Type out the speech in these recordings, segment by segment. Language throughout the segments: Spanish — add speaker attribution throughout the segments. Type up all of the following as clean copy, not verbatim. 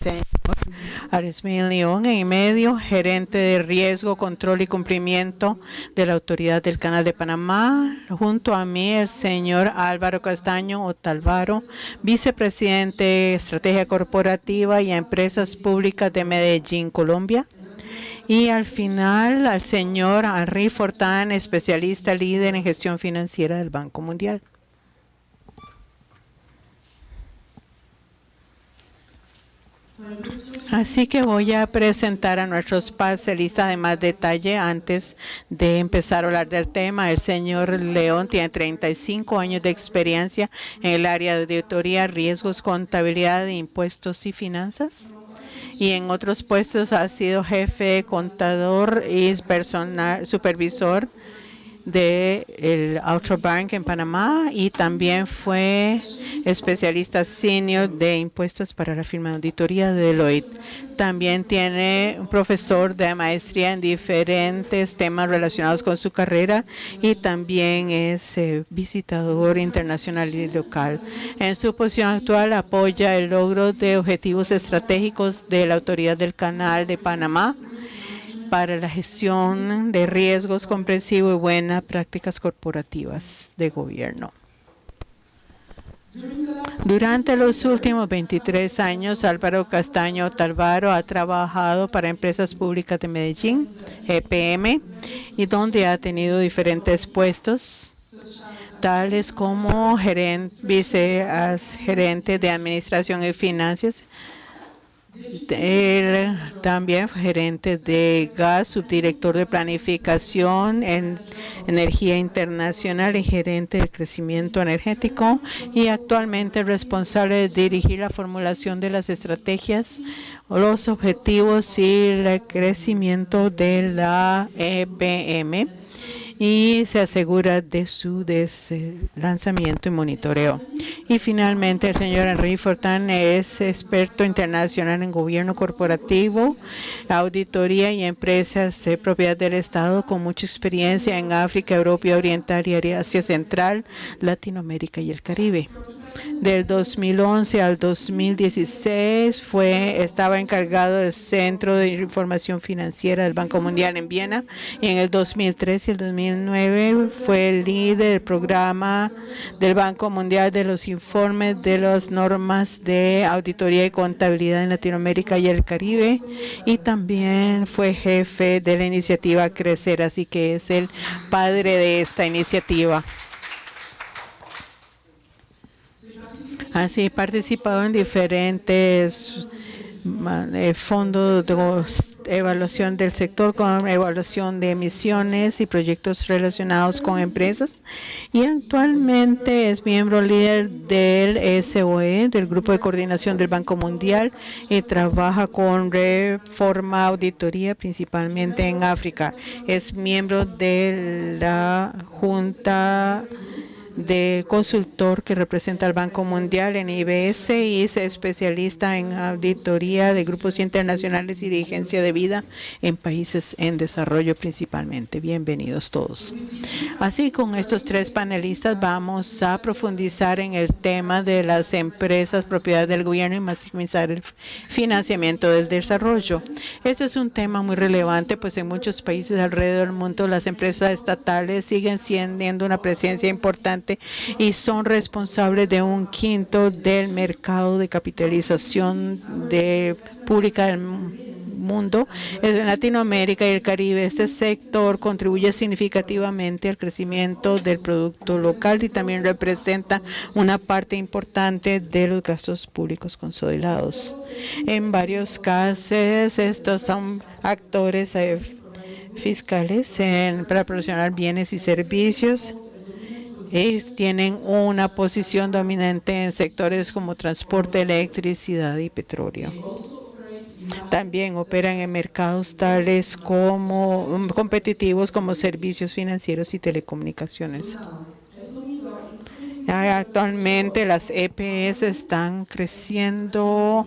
Speaker 1: señor Arismean León en medio, gerente de riesgo, control y cumplimiento de la Autoridad del Canal de Panamá. Junto a mí el señor Álvaro Castaño Otálvaro, vicepresidente Estrategia Corporativa y Empresas Públicas de Medellín, Colombia. Y al final al señor Henry Fortán, especialista líder en gestión financiera del Banco Mundial. Así que voy a presentar a nuestros panelistas de más detalle antes de empezar a hablar del tema. El señor León tiene 35 años de experiencia en el área de auditoría, riesgos, contabilidad, impuestos y finanzas. Y en otros puestos ha sido jefe, contador y supervisor del Outro Bank en Panamá y también fue especialista senior de impuestos para la firma de auditoría de Deloitte. También tiene un profesor de maestría en diferentes temas relacionados con su carrera y también es visitador internacional y local. En su posición actual apoya el logro de objetivos estratégicos de la Autoridad del Canal de Panamá para la gestión de riesgos comprensivos y buenas prácticas corporativas de gobierno. Durante los últimos 23 años, Álvaro Castaño Otálvaro ha trabajado para empresas públicas de Medellín, EPM, y donde ha tenido diferentes puestos, tales como vicegerente de Administración y Finanzas. Él también fue gerente de gas, subdirector de planificación en energía internacional y gerente de crecimiento energético y actualmente responsable de dirigir la formulación de las estrategias, los objetivos y el crecimiento de la EPM y se asegura de su lanzamiento y monitoreo. Y finalmente el señor Henry Fortán es experto internacional en gobierno corporativo, auditoría y empresas de propiedad del Estado con mucha experiencia en África, Europa Oriental y Asia Central, Latinoamérica y el Caribe. Del 2011 al 2016 estaba encargado del Centro de Información Financiera del Banco Mundial en Viena y en el 2003 y el 2009 fue el líder del programa del Banco Mundial de los informes de las normas de auditoría y contabilidad en Latinoamérica y el Caribe y también fue jefe de la iniciativa Crecer, así que es el padre de esta iniciativa. Así participado en diferentes fondos de evaluación del sector con evaluación de emisiones y proyectos relacionados con empresas y actualmente es miembro líder del SOE, del Grupo de Coordinación del Banco Mundial y trabaja con reforma auditoría principalmente en África. Es miembro de la Junta de consultor que representa al Banco Mundial en IBS y es especialista en auditoría de grupos internacionales y dirigencia de vida en países en desarrollo principalmente. Bienvenidos todos. Así, con estos tres panelistas vamos a profundizar en el tema de las empresas propiedad del gobierno y maximizar el financiamiento del desarrollo. Este es un tema muy relevante, pues en muchos países alrededor del mundo las empresas estatales siguen siendo una presencia importante y son responsables de 1/5 del mercado de capitalización pública del mundo. En Latinoamérica y el Caribe, este sector contribuye significativamente al crecimiento del producto local y también representa una parte importante de los gastos públicos consolidados. En varios casos, estos son actores fiscales para proporcionar bienes y servicios. Ellos tienen una posición dominante en sectores como transporte, electricidad y petróleo. También operan en mercados tales como competitivos como servicios financieros y telecomunicaciones. Actualmente las EPS están creciendo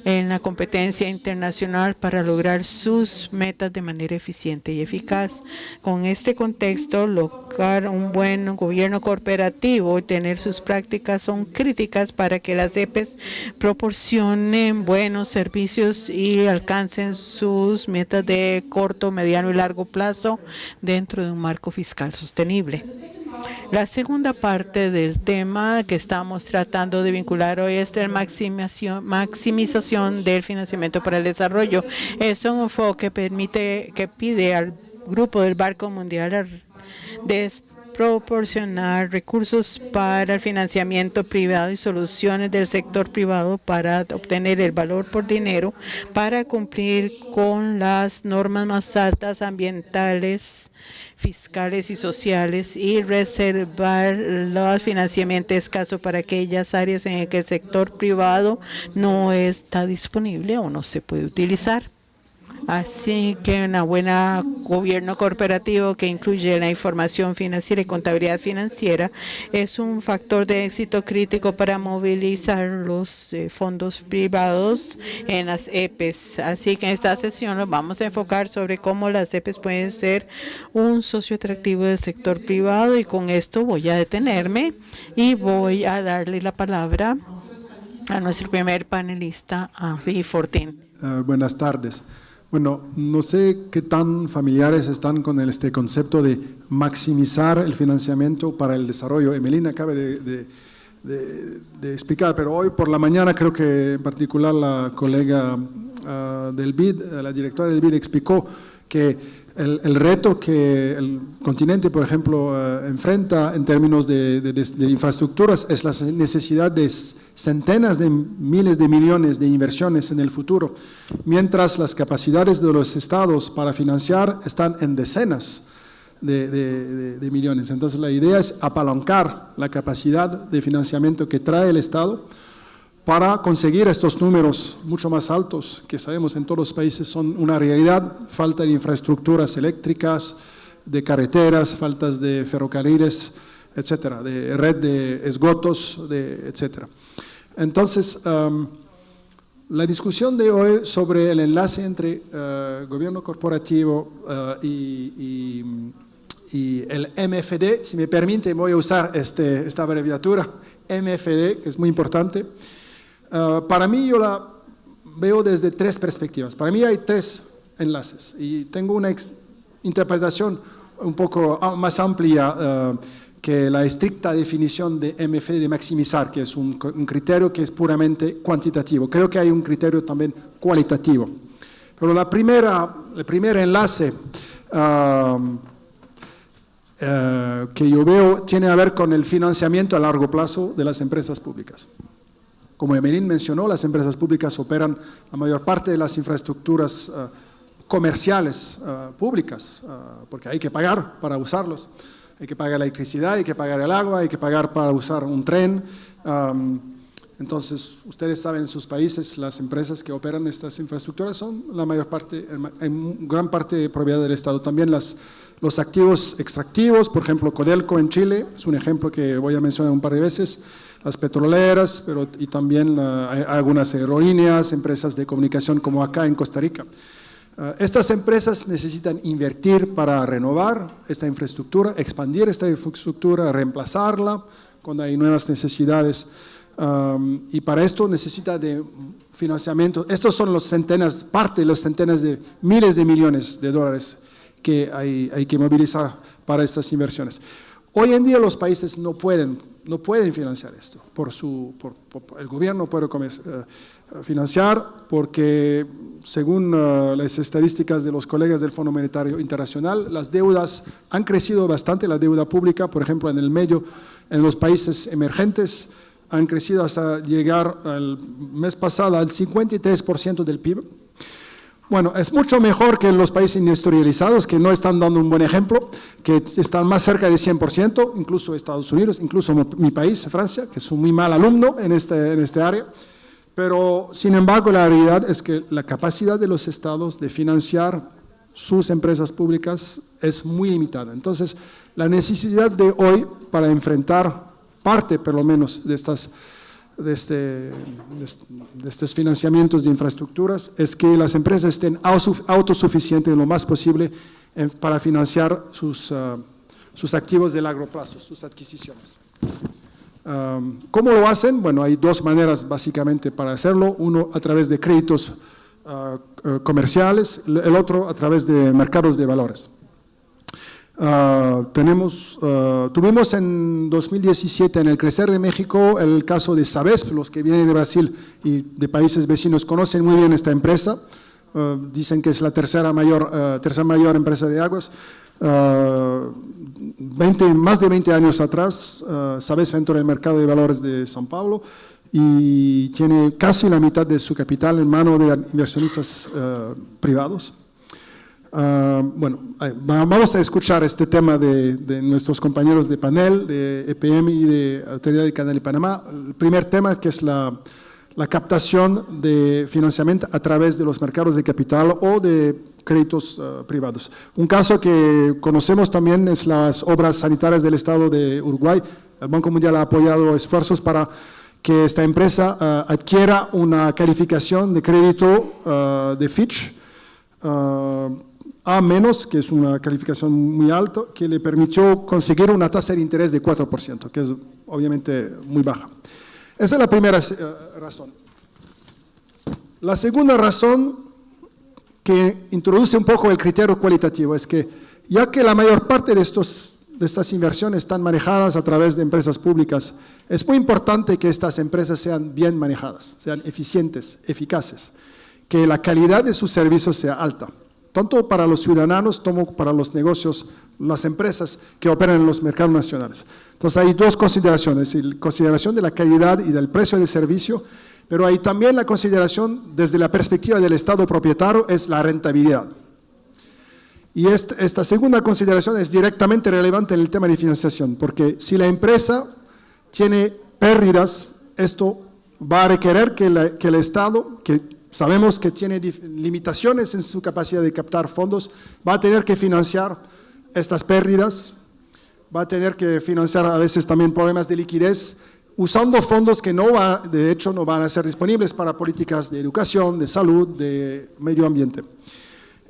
Speaker 1: en la competencia internacional para lograr sus metas de manera eficiente y eficaz. Con este contexto, lograr un buen gobierno corporativo y tener sus prácticas son críticas para que las EPS proporcionen buenos servicios y alcancen sus metas de corto, mediano y largo plazo dentro de un marco fiscal sostenible. La segunda parte del tema que estamos tratando de vincular hoy es la maximización del financiamiento para el desarrollo. Es un enfoque que pide al Grupo del Banco Mundial proporcionar recursos para el financiamiento privado y soluciones del sector privado para obtener el valor por dinero para cumplir con las normas más altas ambientales, fiscales y sociales y reservar los financiamientos escasos para aquellas áreas en las que el sector privado no está disponible o no se puede utilizar. Así que un buen gobierno corporativo que incluye la información financiera y contabilidad financiera es un factor de éxito crítico para movilizar los fondos privados en las EPS. Así que en esta sesión nos vamos a enfocar sobre cómo las EPS pueden ser un socio atractivo del sector privado, y con esto voy a detenerme y voy a darle la palabra a nuestro primer panelista, Henri Fortin.
Speaker 2: Buenas tardes. Bueno, no sé qué tan familiares están con este concepto de maximizar el financiamiento para el desarrollo. Emelina acaba de explicar, pero hoy por la mañana creo que en particular la colega del BID, la directora del BID, explicó que el reto que el continente, por ejemplo, enfrenta en términos de infraestructuras es la necesidad de centenas de miles de millones de inversiones en el futuro, mientras las capacidades de los estados para financiar están en decenas de millones. Entonces la idea es apalancar la capacidad de financiamiento que trae el Estado para conseguir estos números mucho más altos, que sabemos en todos los países son una realidad: falta de infraestructuras eléctricas, de carreteras, faltas de ferrocarriles, etcétera, de red de esgotos, etcétera. Entonces, la discusión de hoy sobre el enlace entre gobierno corporativo y el MFD, si me permite, voy a usar esta abreviatura, MFD, que es muy importante. Para mí, yo la veo desde tres perspectivas. Para mí hay tres enlaces y tengo una interpretación un poco más amplia que la estricta definición de MFD, de maximizar, que es un criterio que es puramente cuantitativo. Creo que hay un criterio también cualitativo. Pero el primer enlace que yo veo tiene a ver con el financiamiento a largo plazo de las empresas públicas. Como Emelín mencionó, las empresas públicas operan la mayor parte de las infraestructuras comerciales públicas, porque hay que pagar para usarlos. Hay que pagar la electricidad, hay que pagar el agua, hay que pagar para usar un tren. Entonces, ustedes saben, en sus países, las empresas que operan estas infraestructuras son la mayor parte, en gran parte propiedad del Estado. También los activos extractivos, por ejemplo, Codelco en Chile, es un ejemplo que voy a mencionar un par de veces, las petroleras, y también algunas aerolíneas, empresas de comunicación como acá en Costa Rica. Estas empresas necesitan invertir para renovar esta infraestructura, expandir esta infraestructura, reemplazarla cuando hay nuevas necesidades, y para esto necesita de financiamiento. Estos son parte de los centenas de miles de millones de dólares que hay que movilizar para estas inversiones. Hoy en día los países no pueden financiar esto, el gobierno puede financiar porque según las estadísticas de los colegas del Fondo Monetario Internacional, las deudas han crecido bastante, la deuda pública, por ejemplo, en los países emergentes, han crecido hasta llegar el mes pasado al 53% del PIB. Bueno, es mucho mejor que los países industrializados, que no están dando un buen ejemplo, que están más cerca del 100%, incluso Estados Unidos, incluso mi país, Francia, que es un muy mal alumno en este área. Pero, sin embargo, la realidad es que la capacidad de los estados de financiar sus empresas públicas es muy limitada. Entonces, la necesidad de hoy para enfrentar parte, por lo menos, de estos financiamientos de infraestructuras es que las empresas estén autosuficientes lo más posible para financiar sus activos de largo plazo, sus adquisiciones. ¿Cómo lo hacen? Bueno, hay dos maneras básicamente para hacerlo. Uno a través de créditos comerciales, el otro a través de mercados de valores. Tuvimos en 2017 en el Crecer de México el caso de Sabesp. Los que vienen de Brasil y de países vecinos conocen muy bien esta empresa. Dicen que es la tercera mayor empresa de aguas. Más de 20 años atrás, Sabesp entró en el mercado de valores de São Paulo y tiene casi la mitad de su capital en manos de inversionistas privados. Bueno, vamos a escuchar este tema de nuestros compañeros de panel, de EPM y de Autoridad del Canal de Panamá. El primer tema, que es la captación de financiamiento a través de los mercados de capital o de créditos privados. Un caso que conocemos también es las obras sanitarias del Estado de Uruguay. El Banco Mundial ha apoyado esfuerzos para que esta empresa adquiera una calificación de crédito de Fitch A-, que es una calificación muy alta, que le permitió conseguir una tasa de interés de 4%, que es obviamente muy baja. Esa es la primera razón. La segunda razón que introduce un poco el criterio cualitativo es que, ya que la mayor parte de estas inversiones están manejadas a través de empresas públicas, es muy importante que estas empresas sean bien manejadas, sean eficientes, eficaces, que la calidad de sus servicios sea alta, tanto para los ciudadanos como para los negocios, las empresas que operan en los mercados nacionales. Entonces hay dos consideraciones, la consideración de la calidad y del precio del servicio, pero hay también la consideración desde la perspectiva del Estado propietario, es la rentabilidad. Y esta segunda consideración es directamente relevante en el tema de financiación, porque si la empresa tiene pérdidas, esto va a requerir que el Estado, que sabemos que tiene limitaciones en su capacidad de captar fondos, va a tener que financiar estas pérdidas, va a tener que financiar a veces también problemas de liquidez, usando fondos que de hecho no van a ser disponibles para políticas de educación, de salud, de medio ambiente.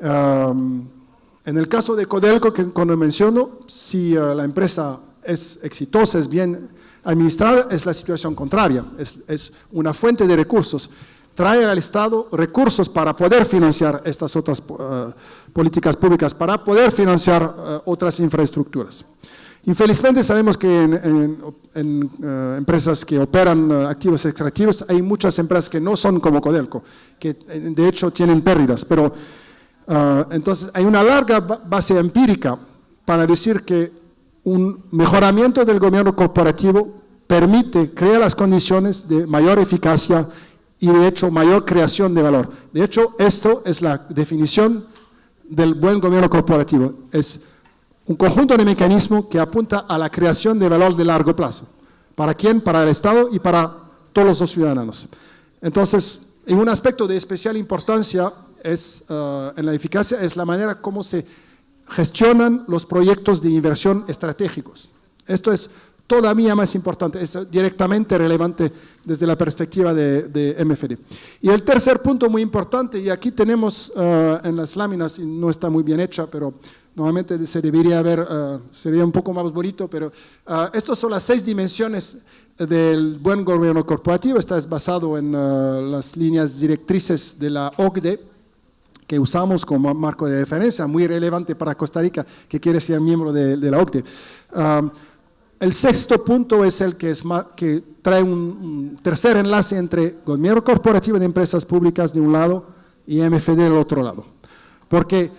Speaker 2: En el caso de Codelco, que cuando menciono, si la empresa es exitosa, es bien administrada, es la situación contraria, es una fuente de recursos. Trae al Estado recursos para poder financiar estas otras políticas públicas, para poder financiar otras infraestructuras. Infelizmente sabemos que en empresas que operan activos extractivos hay muchas empresas que no son como Codelco, que de hecho tienen pérdidas, pero entonces hay una larga base empírica para decir que un mejoramiento del gobierno corporativo crea las condiciones de mayor eficacia y de hecho mayor creación de valor. De hecho, esto es la definición del buen gobierno corporativo. Es un conjunto de mecanismos que apunta a la creación de valor de largo plazo. ¿Para quién? Para el Estado y para todos los ciudadanos. Entonces, en un aspecto de especial importancia en la eficacia es la manera como se gestionan los proyectos de inversión estratégicos. Esto es todavía más importante, es directamente relevante desde la perspectiva de MFD. Y el tercer punto muy importante, y aquí tenemos en las láminas, y no está muy bien hecha, pero normalmente se debería ver, sería un poco más bonito, pero estas son las 6 dimensiones del buen gobierno corporativo. Esta es basado en las líneas directrices de la OCDE, que usamos como marco de referencia, muy relevante para Costa Rica, que quiere ser miembro de la OCDE. El sexto punto es el que trae un tercer enlace entre gobierno corporativo de empresas públicas de un lado y MFD del otro lado. Porque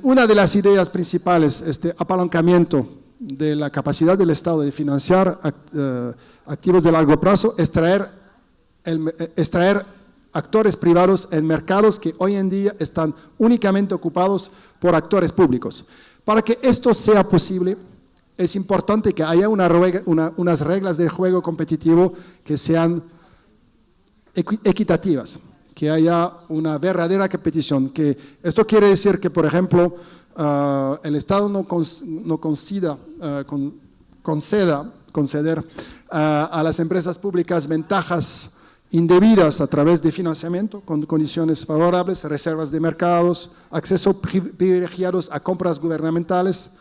Speaker 2: una de las ideas principales, este apalancamiento de la capacidad del Estado de financiar activos de largo plazo, es extraer actores privados en mercados que hoy en día están únicamente ocupados por actores públicos. Para que esto sea posible, es importante que haya unas reglas de juego competitivo que sean equitativas, que haya una verdadera competición. Que esto quiere decir que, por ejemplo, el Estado no conceda conceder a las empresas públicas ventajas indebidas a través de financiamiento con condiciones favorables, reservas de mercados, acceso privilegiados a compras gubernamentales,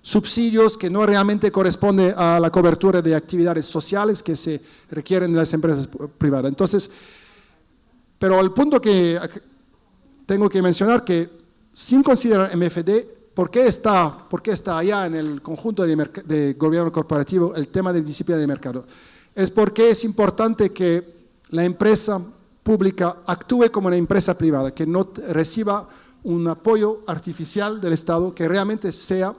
Speaker 2: subsidios que no realmente corresponden a la cobertura de actividades sociales que se requieren de las empresas privadas. Entonces, pero el punto que tengo que mencionar que sin considerar MFD, ¿por qué está allá en el conjunto de gobierno corporativo el tema de disciplina de mercado? Es porque es importante que la empresa pública actúe como una empresa privada, que no reciba un apoyo artificial del Estado, que realmente sea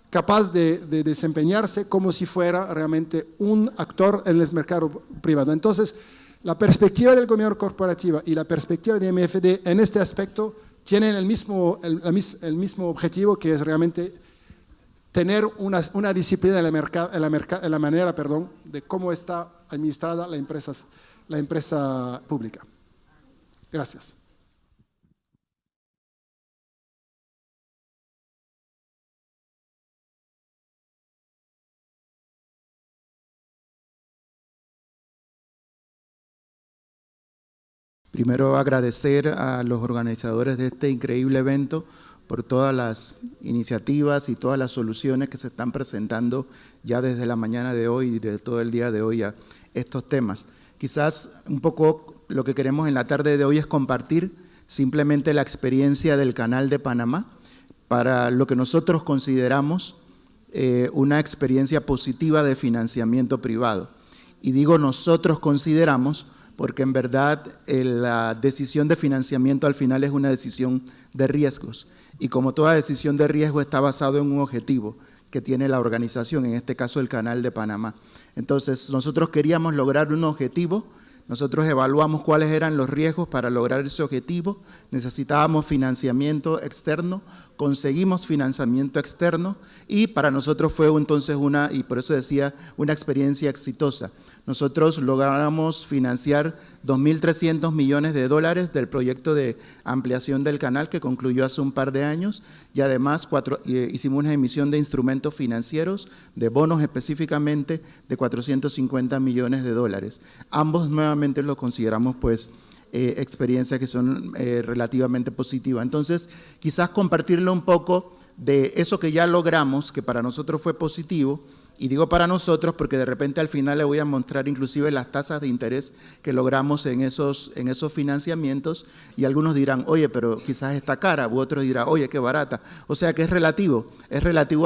Speaker 2: capaz de desempeñarse como si fuera realmente un actor en el mercado privado. Entonces, la perspectiva del gobierno corporativo y la perspectiva de MFD en este aspecto tienen el mismo objetivo, que es realmente tener una disciplina en la manera de cómo está administrada la empresa pública. Gracias.
Speaker 3: Primero agradecer a los organizadores de este increíble evento por todas las iniciativas y todas las soluciones que se están presentando ya desde la mañana de hoy y de todo el día de hoy a estos temas. Quizás un poco lo que queremos en la tarde de hoy es compartir simplemente la experiencia del Canal de Panamá para lo que nosotros consideramos una experiencia positiva de financiamiento privado. Y digo nosotros consideramos porque en verdad la decisión de financiamiento al final es una decisión de riesgos y como toda decisión de riesgo está basado en un objetivo que tiene la organización, en este caso el Canal de Panamá. Entonces nosotros queríamos lograr un objetivo, nosotros evaluamos cuáles eran los riesgos para lograr ese objetivo, necesitábamos financiamiento externo, conseguimos financiamiento externo y para nosotros fue entonces y por eso decía, una experiencia exitosa. Nosotros logramos financiar 2.300 millones de dólares del proyecto de ampliación del canal que concluyó hace un par de años y además hicimos una emisión de instrumentos financieros, de bonos específicamente, de 450 millones de dólares. Ambos nuevamente los consideramos pues experiencias que son relativamente positivas. Entonces, quizás compartirle un poco de eso que ya logramos, que para nosotros fue positivo. Y digo para nosotros porque de repente al final le voy a mostrar inclusive las tasas de interés que logramos en esos financiamientos y algunos dirán, oye, pero quizás está cara, u otros dirán, oye, qué barata. O sea que es relativo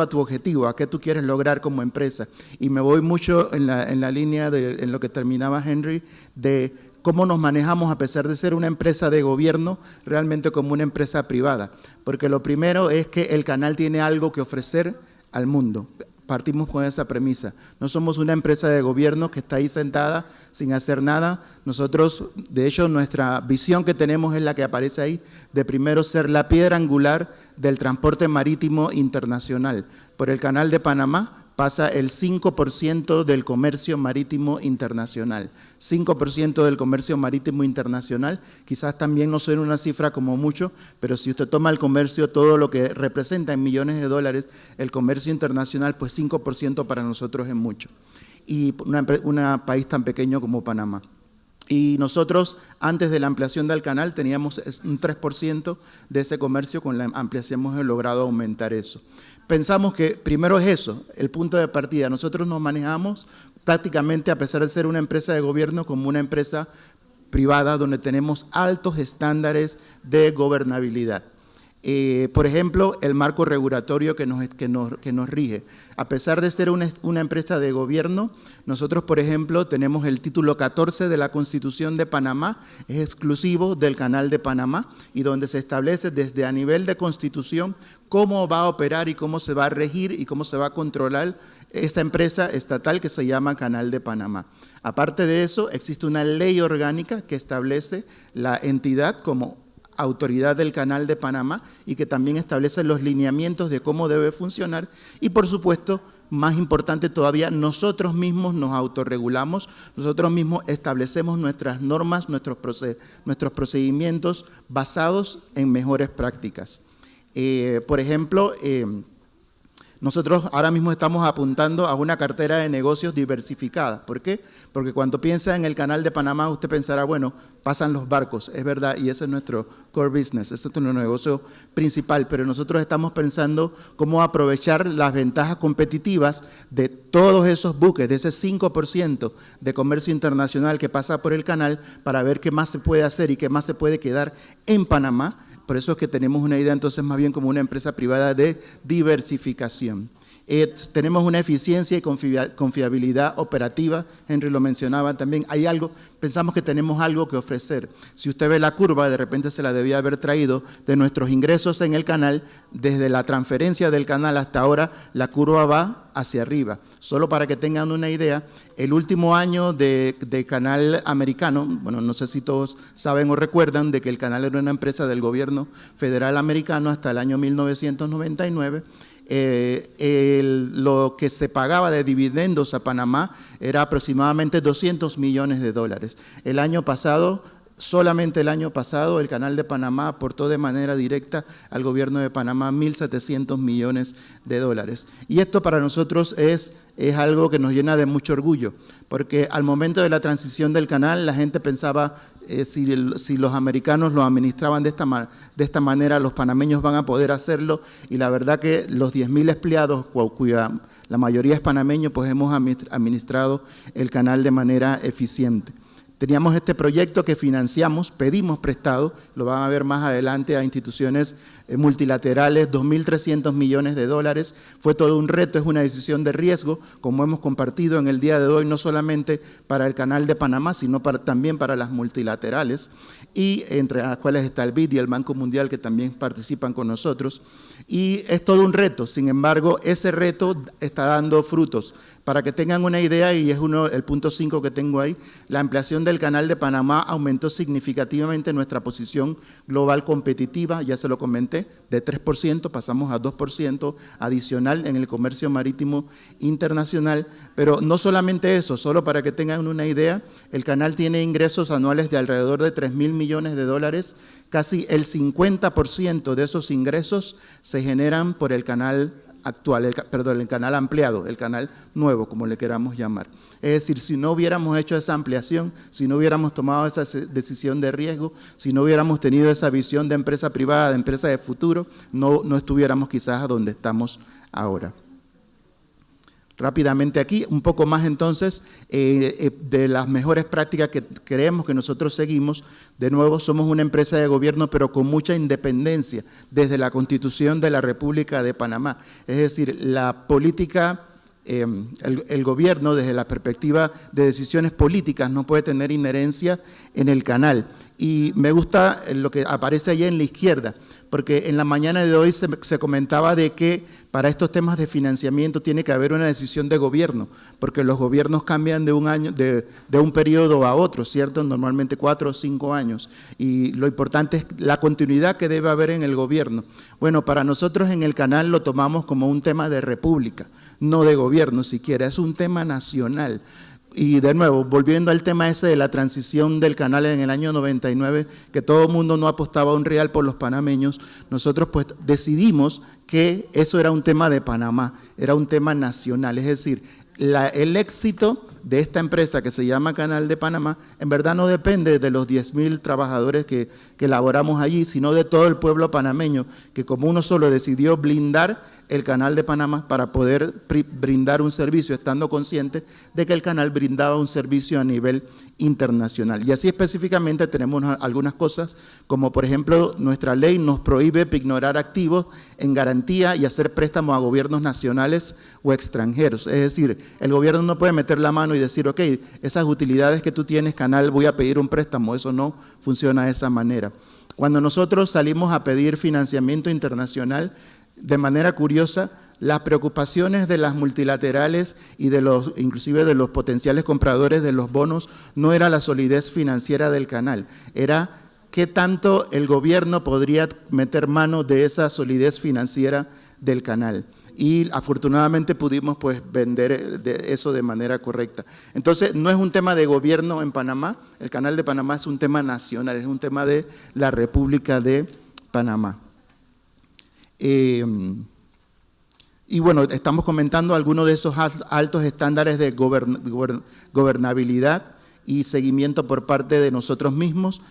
Speaker 3: a tu objetivo, a qué tú quieres lograr como empresa. Y me voy mucho en la línea en lo que terminaba Henry, de cómo nos manejamos a pesar de ser una empresa de gobierno, realmente como una empresa privada. Porque lo primero es que el canal tiene algo que ofrecer al mundo. Partimos con esa premisa. No somos una empresa de gobierno que está ahí sentada sin hacer nada. Nosotros, de hecho, nuestra visión que tenemos es la que aparece ahí, de primero ser la piedra angular del transporte marítimo internacional. Por el Canal de Panamá pasa el 5% del comercio marítimo internacional. 5% del comercio marítimo internacional, quizás también no suena una cifra como mucho, pero si usted toma el comercio, todo lo que representa en millones de dólares, el comercio internacional, pues 5% para nosotros es mucho. Y un país tan pequeño como Panamá. Y nosotros, antes de la ampliación del canal, teníamos un 3% de ese comercio, con la ampliación hemos logrado aumentar eso. Pensamos que primero es eso, el punto de partida. Nosotros nos manejamos prácticamente, a pesar de ser una empresa de gobierno, como una empresa privada donde tenemos altos estándares de gobernabilidad. Por ejemplo, el marco regulatorio que nos rige. A pesar de ser una empresa de gobierno, nosotros, por ejemplo, tenemos el título 14 de la Constitución de Panamá, es exclusivo del Canal de Panamá y donde se establece desde a nivel de Constitución cómo va a operar y cómo se va a regir y cómo se va a controlar esta empresa estatal que se llama Canal de Panamá. Aparte de eso, existe una ley orgánica que establece la entidad como autoridad del Canal de Panamá y que también establece los lineamientos de cómo debe funcionar y, por supuesto, más importante todavía, nosotros mismos nos autorregulamos, nosotros mismos establecemos nuestras normas, nuestros procedimientos basados en mejores prácticas. Por ejemplo, Nosotros ahora mismo estamos apuntando a una cartera de negocios diversificada. ¿Por qué? Porque cuando piensa en el Canal de Panamá, usted pensará, bueno, pasan los barcos, es verdad, y ese es nuestro core business, ese es nuestro negocio principal, pero nosotros estamos pensando cómo aprovechar las ventajas competitivas de todos esos buques, de ese 5% de comercio internacional que pasa por el canal, para ver qué más se puede hacer y qué más se puede quedar en Panamá. Por eso es que tenemos una idea entonces más bien como una empresa privada de diversificación. Tenemos una eficiencia y confiabilidad operativa, Henry lo mencionaba también, pensamos que tenemos algo que ofrecer. Si usted ve la curva, de repente se la debía haber traído, de nuestros ingresos en el canal, desde la transferencia del canal hasta ahora, la curva va hacia arriba. Solo para que tengan una idea, el último año de Canal Americano, bueno, no sé si todos saben o recuerdan de que el canal era una empresa del gobierno federal americano hasta el año 1999, lo que se pagaba de dividendos a Panamá era aproximadamente $200 millones. El año pasado, solamente el año pasado, el Canal de Panamá aportó de manera directa al gobierno de Panamá $1.700 millones. Y esto para nosotros es algo que nos llena de mucho orgullo, porque al momento de la transición del canal la gente pensaba si los americanos lo administraban de esta manera, los panameños van a poder hacerlo, y la verdad que los 10.000 empleados, cuya la mayoría es panameño, pues hemos administrado el canal de manera eficiente. Teníamos este proyecto que financiamos, pedimos prestado, lo van a ver más adelante, a instituciones multilaterales, $2.300 millones. Fue todo un reto, es una decisión de riesgo, como hemos compartido en el día de hoy, no solamente para el Canal de Panamá, sino también para las multilaterales, y entre las cuales está el BID y el Banco Mundial, que también participan con nosotros. Y es todo un reto, sin embargo, ese reto está dando frutos. Para que tengan una idea, y es el punto 5 que tengo ahí, la ampliación del Canal de Panamá aumentó significativamente nuestra posición global competitiva, ya se lo comenté, de 3% pasamos a 2% adicional en el comercio marítimo internacional, pero no solamente eso, solo para que tengan una idea, el canal tiene ingresos anuales de alrededor de $3.000 millones, casi el 50% de esos ingresos se generan por el canal actual, el canal ampliado, el canal nuevo, como le queramos llamar. Es decir, si no hubiéramos hecho esa ampliación, si no hubiéramos tomado esa decisión de riesgo, si no hubiéramos tenido esa visión de empresa privada, de empresa de futuro, no estuviéramos quizás a donde estamos ahora. Rápidamente aquí, un poco más entonces de las mejores prácticas que creemos que nosotros seguimos. De nuevo, somos una empresa de gobierno, pero con mucha independencia desde la Constitución de la República de Panamá. Es decir, la política, el gobierno desde la perspectiva de decisiones políticas no puede tener injerencia en el canal. Y me gusta lo que aparece allá en la izquierda, porque en la mañana de hoy se comentaba de que para estos temas de financiamiento tiene que haber una decisión de gobierno, porque los gobiernos cambian de un año, de un periodo a otro, ¿cierto? Normalmente 4 o 5 años, y lo importante es la continuidad que debe haber en el gobierno. Bueno, para nosotros en el canal lo tomamos como un tema de república, no de gobierno siquiera, es un tema nacional. Y de nuevo, volviendo al tema ese de la transición del canal en el año 99, que todo el mundo no apostaba un real por los panameños, nosotros pues decidimos que eso era un tema de Panamá, era un tema nacional, es decir, el éxito de esta empresa que se llama Canal de Panamá, en verdad no depende de los 10.000 trabajadores que laboramos allí, sino de todo el pueblo panameño, que como uno solo decidió blindar el Canal de Panamá para poder brindar un servicio, estando consciente de que el canal brindaba un servicio a nivel internacional. Y así específicamente tenemos algunas cosas, como por ejemplo nuestra ley nos prohíbe ignorar activos en garantía y hacer préstamos a gobiernos nacionales o extranjeros. Es decir, el gobierno no puede meter la mano y decir, ok, esas utilidades que tú tienes, canal, voy a pedir un préstamo. Eso no funciona de esa manera. Cuando nosotros salimos a pedir financiamiento internacional, de manera curiosa, las preocupaciones de las multilaterales y inclusive de los potenciales compradores de los bonos no era la solidez financiera del canal, era qué tanto el gobierno podría meter mano de esa solidez financiera del canal. Y afortunadamente pudimos pues vender eso de manera correcta. Entonces no es un tema de gobierno en Panamá, el Canal de Panamá es un tema nacional, es un tema de la República de Panamá. Y bueno, estamos comentando algunos de esos altos estándares de gobernabilidad y seguimiento por parte de nosotros mismos.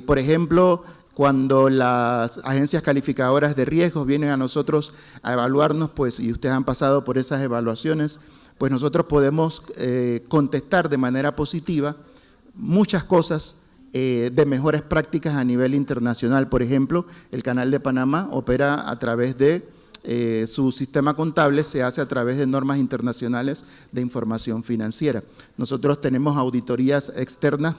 Speaker 3: Por ejemplo, cuando las agencias calificadoras de riesgos vienen a nosotros a evaluarnos, pues, y ustedes han pasado por esas evaluaciones, pues nosotros podemos contestar de manera positiva muchas cosas de mejores prácticas a nivel internacional. Por ejemplo, el Canal de Panamá opera a través de su sistema contable, se hace a través de normas internacionales de información financiera. Nosotros tenemos auditorías externas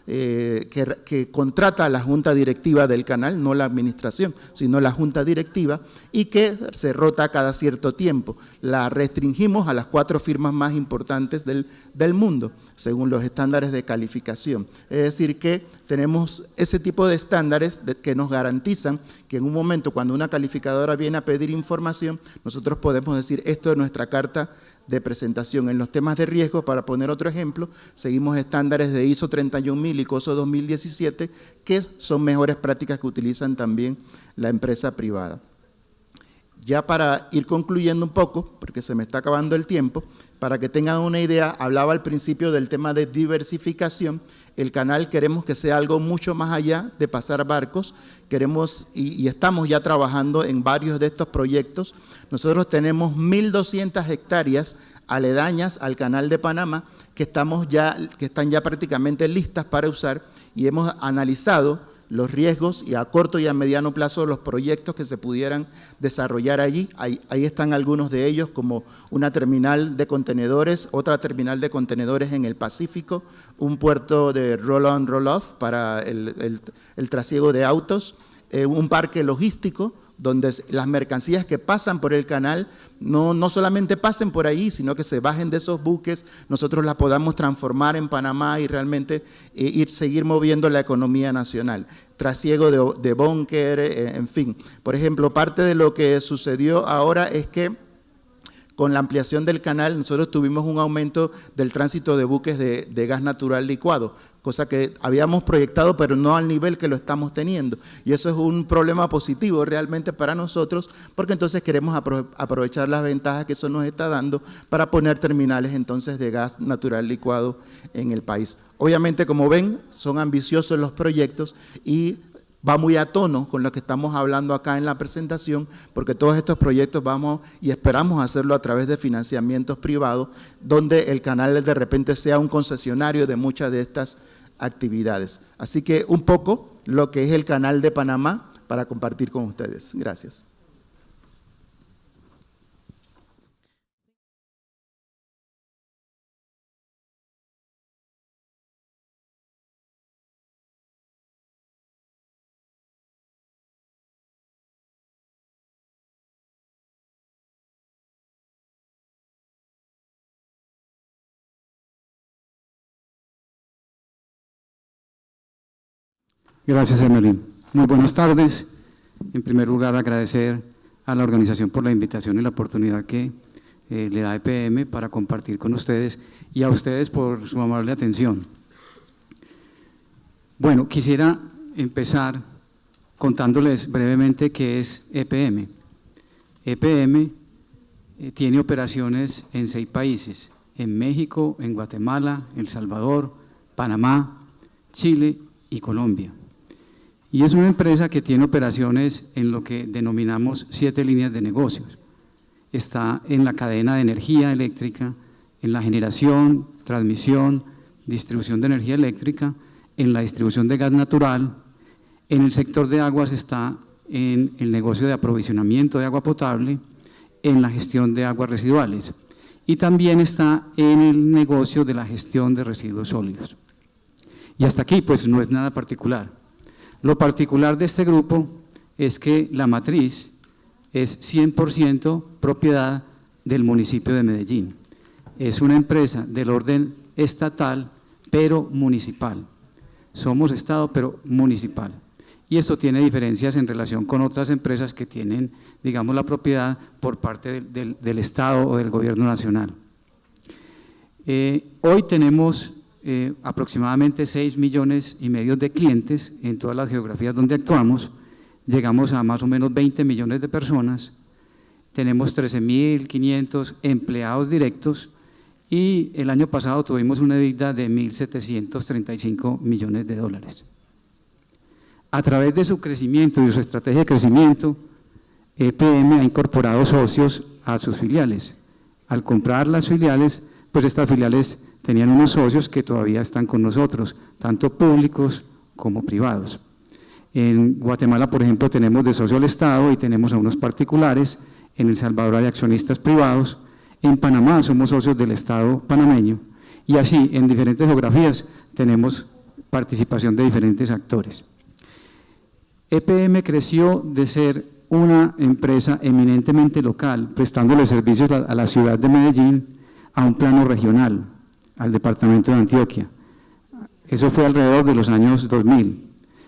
Speaker 3: que contrata a la junta directiva del canal, no la administración, sino la junta directiva, y que se rota cada cierto tiempo. La restringimos a las 4 firmas más importantes del mundo, según los estándares de calificación. Es decir, que tenemos ese tipo de estándares que nos garantizan que en un momento cuando una calificadora viene a pedir información, nosotros podemos decir esto es nuestra carta de presentación. En los temas de riesgo, para poner otro ejemplo, seguimos estándares de ISO 31000 y COSO 2017, que son mejores prácticas que utilizan también la empresa privada. Ya para ir concluyendo un poco, porque se me está acabando el tiempo, para que tengan una idea, hablaba al principio del tema de diversificación. El canal queremos que sea algo mucho más allá de pasar barcos, queremos y estamos ya trabajando en varios de estos proyectos. Nosotros tenemos 1.200 hectáreas aledañas al Canal de Panamá que están ya prácticamente listas para usar, y hemos analizado los riesgos y a corto y a mediano plazo los proyectos que se pudieran desarrollar allí. Ahí están algunos de ellos, como una terminal de contenedores, otra terminal de contenedores en el Pacífico, un puerto de roll-on, roll-off para el trasiego de autos, un parque logístico donde las mercancías que pasan por el canal no solamente pasen por ahí, sino que se bajen de esos buques, nosotros las podamos transformar en Panamá y realmente seguir moviendo la economía nacional. Trasiego de búnker, en fin. Por ejemplo, parte de lo que sucedió ahora es que con la ampliación del canal nosotros tuvimos un aumento del tránsito de buques de gas natural licuado, cosa que habíamos proyectado pero no al nivel que lo estamos teniendo, y eso es un problema positivo realmente para nosotros, porque entonces queremos aprovechar las ventajas que eso nos está dando para poner terminales entonces de gas natural licuado en el país. Obviamente, como ven, son ambiciosos los proyectos y va muy a tono con lo que estamos hablando acá en la presentación, porque todos estos proyectos vamos y esperamos hacerlo a través de financiamientos privados, donde el canal de repente sea un concesionario de muchas de estas actividades. Así que un poco lo que es el Canal de Panamá para compartir con ustedes. Gracias.
Speaker 4: Gracias, Emelín. Muy buenas tardes. En primer lugar, agradecer a la organización por la invitación y la oportunidad que le da EPM para compartir con ustedes, y a ustedes por su amable atención. Bueno, quisiera empezar contándoles brevemente qué es EPM. EPM tiene operaciones en 6 países, en México, en Guatemala, El Salvador, Panamá, Chile y Colombia. Y es una empresa que tiene operaciones en lo que denominamos 7 líneas de negocios. Está en la cadena de energía eléctrica, en la generación, transmisión, distribución de energía eléctrica, en la distribución de gas natural. En el sector de aguas está en el negocio de aprovisionamiento de agua potable, en la gestión de aguas residuales, y también está en el negocio de la gestión de residuos sólidos. Y hasta aquí pues no es nada particular. Lo particular de este grupo es que la matriz es 100% propiedad del municipio de Medellín. Es una empresa del orden estatal, pero municipal. Somos Estado, pero municipal. Y esto tiene diferencias en relación con otras empresas que tienen, digamos, la propiedad por parte del Estado o del Gobierno Nacional. Hoy tenemos aproximadamente 6,5 millones de clientes en todas las geografías donde actuamos. Llegamos a más o menos 20 millones de personas. tenemos 13.500 empleados directos y el año pasado tuvimos una EBITDA de 1.735 millones de dólares. A través de su crecimiento y de su estrategia de crecimiento, EPM ha incorporado socios a sus filiales. Al comprar las filiales, pues estas filiales tenían unos socios que todavía están con nosotros, tanto públicos como privados. En Guatemala, por ejemplo, tenemos de socio al Estado y tenemos a unos particulares. En El Salvador hay accionistas privados. En Panamá somos socios del Estado panameño. Y así, en diferentes geografías, tenemos participación de diferentes actores. EPM creció de ser una empresa eminentemente local, prestándole servicios a la ciudad de Medellín, a un plano regional, al departamento de Antioquia. Eso fue alrededor de los años 2000.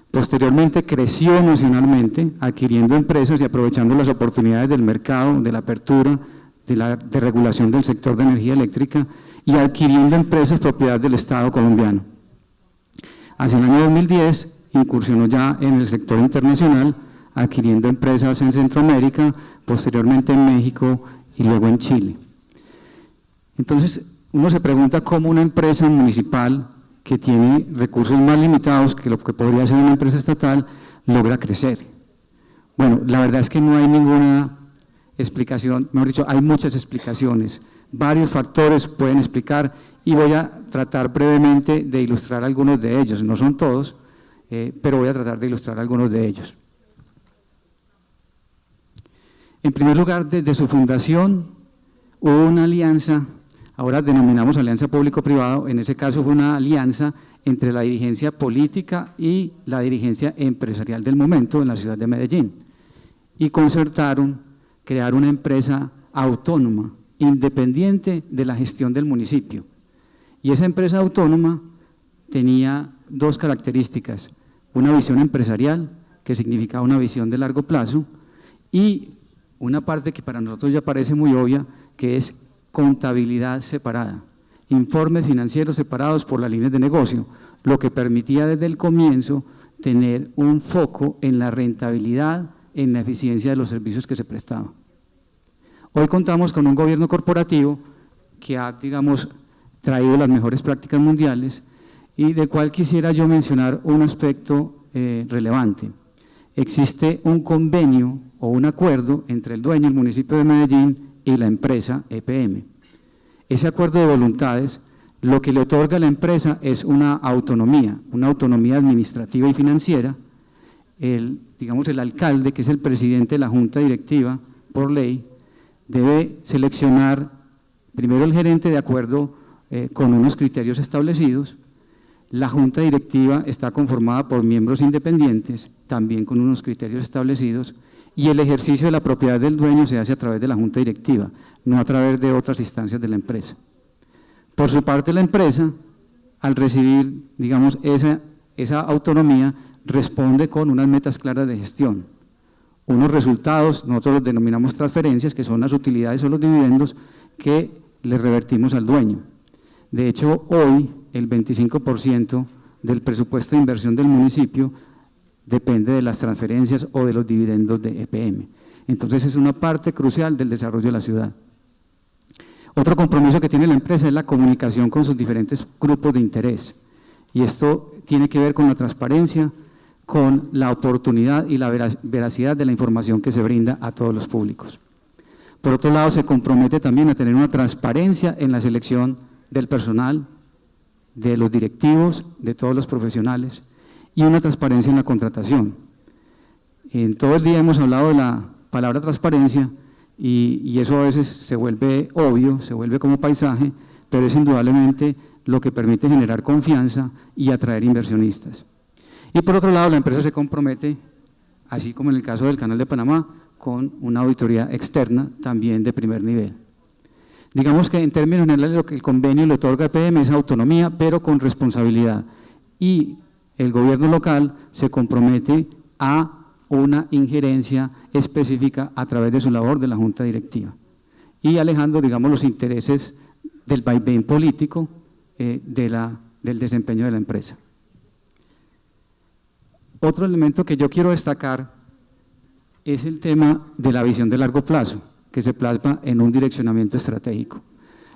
Speaker 4: Posteriormente creció nacionalmente, adquiriendo empresas y aprovechando las oportunidades del mercado, de la apertura, de regulación del sector de energía eléctrica y adquiriendo empresas propiedad del Estado colombiano. Hacia el año 2010 incursionó ya en el sector internacional, adquiriendo empresas en Centroamérica, posteriormente en México y luego en Chile. Entonces, uno se pregunta cómo una empresa municipal que tiene recursos más limitados que lo que podría ser una empresa estatal logra crecer. Bueno, la verdad es que no hay ninguna explicación, mejor dicho, hay muchas explicaciones. Varios factores pueden explicar y voy a tratar brevemente de ilustrar algunos de ellos, no son todos, pero voy a tratar de ilustrar algunos de ellos. En primer lugar, desde su fundación hubo una alianza, ahora denominamos alianza público-privado, en ese caso fue una alianza entre la dirigencia política y la dirigencia empresarial del momento en la ciudad de Medellín, y concertaron crear una empresa autónoma, independiente de la gestión del municipio. Y esa empresa autónoma tenía dos características: una visión empresarial, que significaba una visión de largo plazo, y una parte que para nosotros ya parece muy obvia, que es contabilidad separada, informes financieros separados por las líneas de negocio, lo que permitía desde el comienzo tener un foco en la rentabilidad, en la eficiencia de los servicios que se prestaban. Hoy contamos con un gobierno corporativo que ha, digamos, traído las mejores prácticas mundiales y del cual quisiera yo mencionar un aspecto relevante. Existe un convenio o un acuerdo entre el dueño, el municipio de Medellín, y la empresa EPM. Ese acuerdo de voluntades lo que le otorga a la empresa es una autonomía administrativa y financiera. Digamos, el alcalde, que es el presidente de la junta directiva por ley, debe seleccionar primero el gerente de acuerdo con unos criterios establecidos. La junta directiva está conformada por miembros independientes, también con unos criterios establecidos, y el ejercicio de la propiedad del dueño se hace a través de la junta directiva, no a través de otras instancias de la empresa. Por su parte, la empresa, al recibir, digamos, esa autonomía, responde con unas metas claras de gestión, unos resultados, nosotros los denominamos transferencias, que son las utilidades o los dividendos que le revertimos al dueño. De hecho, hoy el 25% del presupuesto de inversión del municipio depende de las transferencias o de los dividendos de EPM. Entonces es una parte crucial del desarrollo de la ciudad. Otro compromiso que tiene la empresa es la comunicación con sus diferentes grupos de interés, y esto tiene que ver con la transparencia, con la oportunidad y la veracidad de la información que se brinda a todos los públicos. Por otro lado, se compromete también a tener una transparencia en la selección del personal, de los directivos, de todos los profesionales, y una transparencia en la contratación. En todo el día hemos hablado de la palabra transparencia y eso a veces se vuelve obvio, se vuelve como paisaje, pero es indudablemente lo que permite generar confianza y atraer inversionistas. Y por otro lado, la empresa se compromete, así como en el caso del Canal de Panamá, con una auditoría externa también de primer nivel. Digamos que en términos generales lo que el convenio le otorga a EPM es autonomía, pero con responsabilidad. Y el gobierno local se compromete a una injerencia específica a través de su labor de la junta directiva y alejando, digamos, los intereses del vaivén político del desempeño de la empresa. Otro elemento que yo quiero destacar es el tema de la visión de largo plazo. que se plasma en un direccionamiento estratégico.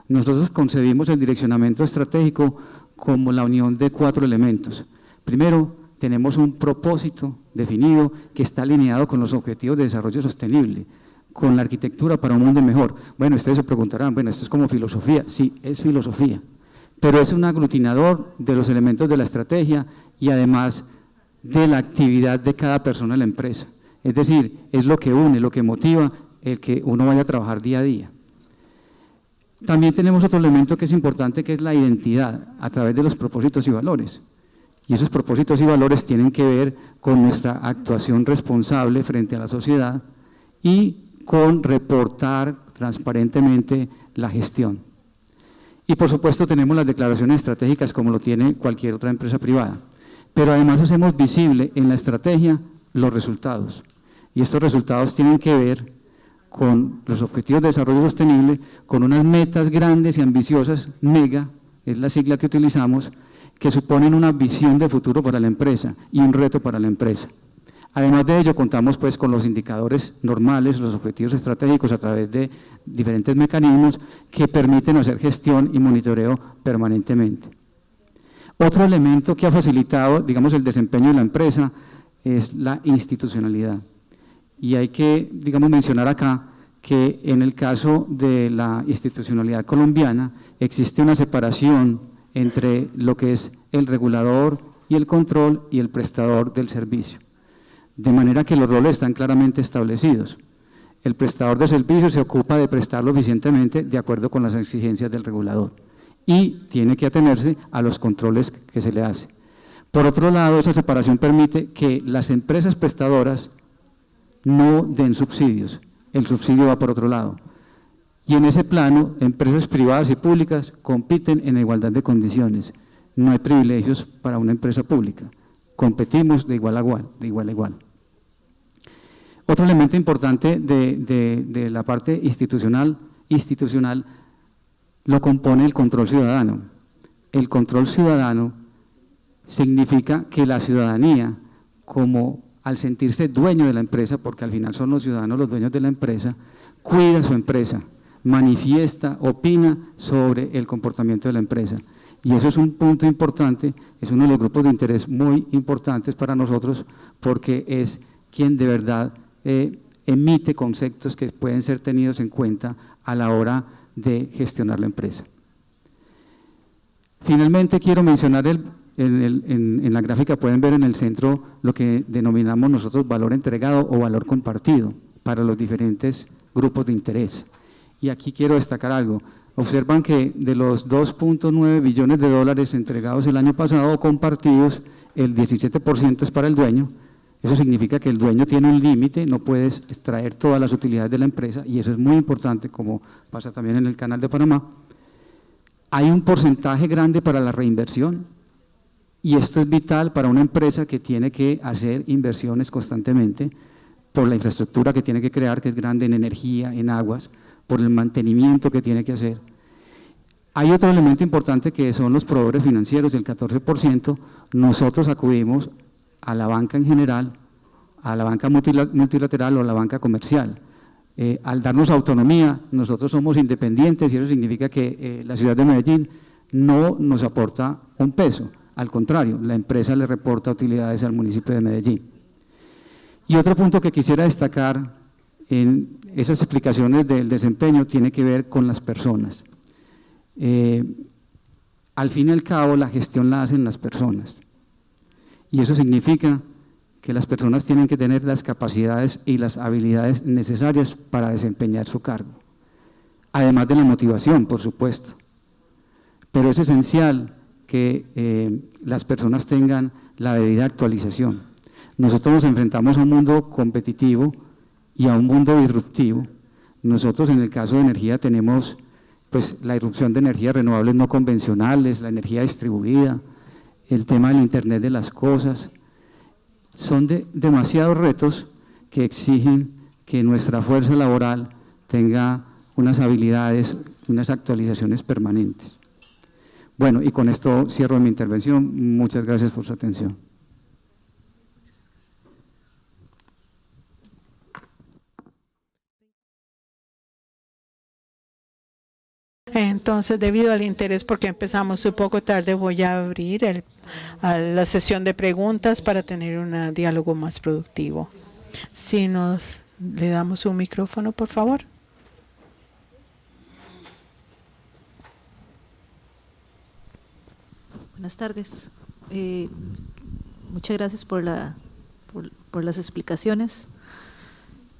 Speaker 4: Nosotros concebimos el direccionamiento estratégico como la unión de 4 elementos. Primero, tenemos un propósito definido que está alineado con los objetivos de desarrollo sostenible, con la arquitectura para un mundo mejor. Bueno, ustedes se preguntarán, bueno, esto es como filosofía. Sí, es filosofía, pero es un aglutinador de los elementos de la estrategia y además de la actividad de cada persona en la empresa. Es decir, es lo que une, lo que motiva el que uno vaya a trabajar día a día. También tenemos otro elemento que es importante, que es la identidad a través de los propósitos y valores. Y esos propósitos y valores tienen que ver con nuestra actuación responsable frente a la sociedad y con reportar transparentemente la gestión. Y por supuesto tenemos las declaraciones estratégicas como lo tiene cualquier otra empresa privada. Pero además hacemos visible en la estrategia los resultados. Y estos resultados tienen que ver con los objetivos de desarrollo sostenible, con unas metas grandes y ambiciosas, MEGA, es la sigla que utilizamos, que suponen una visión de futuro para la empresa y un reto para la empresa. Además de ello, contamos pues con los indicadores normales, los objetivos estratégicos a través de diferentes mecanismos que permiten hacer gestión y monitoreo permanentemente. Otro elemento que ha facilitado, digamos, el desempeño de la empresa es la institucionalidad. Y hay que, digamos, mencionar acá que en el caso de la institucionalidad colombiana existe una separación entre lo que es el regulador y el control y el prestador del servicio. De manera que los roles están claramente establecidos. El prestador de servicio se ocupa de prestarlo eficientemente de acuerdo con las exigencias del regulador y tiene que atenerse a los controles que se le hace. Por otro lado, esa separación permite que las empresas prestadoras no den subsidios, el subsidio va por otro lado. Y en ese plano, empresas privadas y públicas compiten en igualdad de condiciones. No hay privilegios para una empresa pública, competimos de igual a igual. Otro elemento importante de la parte institucional lo compone el control ciudadano. El control ciudadano significa que la ciudadanía, como al sentirse dueño de la empresa, porque al final son los ciudadanos los dueños de la empresa, cuida su empresa, manifiesta, opina sobre el comportamiento de la empresa. Y eso es un punto importante, es uno de los grupos de interés muy importantes para nosotros, porque es quien de verdad emite conceptos que pueden ser tenidos en cuenta a la hora de gestionar la empresa. Finalmente quiero mencionar en la gráfica pueden ver en el centro lo que denominamos nosotros valor entregado o valor compartido para los diferentes grupos de interés. Y aquí quiero destacar algo. Observan que de los 2.9 billones de dólares entregados el año pasado o compartidos, el 17% es para el dueño. Eso significa que el dueño tiene un límite, no puedes extraer todas las utilidades de la empresa y eso es muy importante, como pasa también en el Canal de Panamá. Hay un porcentaje grande para la reinversión. Y esto es vital para una empresa que tiene que hacer inversiones constantemente por la infraestructura que tiene que crear, que es grande en energía, en aguas, por el mantenimiento que tiene que hacer. Hay otro elemento importante que son los proveedores financieros, el 14%. Nosotros acudimos a la banca en general, a la banca multilateral o a la banca comercial. Al darnos autonomía, nosotros somos independientes y eso significa que la ciudad de Medellín no nos aporta un peso. Al contrario, la empresa le reporta utilidades al municipio de Medellín. Y otro punto que quisiera destacar en esas explicaciones del desempeño tiene que ver con las personas. Al fin y al cabo, la gestión la hacen las personas. Y eso significa que las personas tienen que tener las capacidades y las habilidades necesarias para desempeñar su cargo. Además de la motivación, por supuesto. Pero es esencial que las personas tengan la debida actualización. Nosotros nos enfrentamos a un mundo competitivo y a un mundo disruptivo. Nosotros en el caso de energía tenemos pues, la irrupción de energías renovables no convencionales, la energía distribuida, el tema del Internet de las cosas. Son demasiados retos que exigen que nuestra fuerza laboral tenga unas habilidades, unas actualizaciones permanentes. Bueno, y con esto cierro mi intervención. Muchas gracias por su atención.
Speaker 1: Entonces, debido al interés, porque empezamos un poco tarde, voy a abrir a la sesión de preguntas para tener un diálogo más productivo. Si le damos un micrófono, por favor.
Speaker 5: Buenas tardes. Muchas gracias por las explicaciones.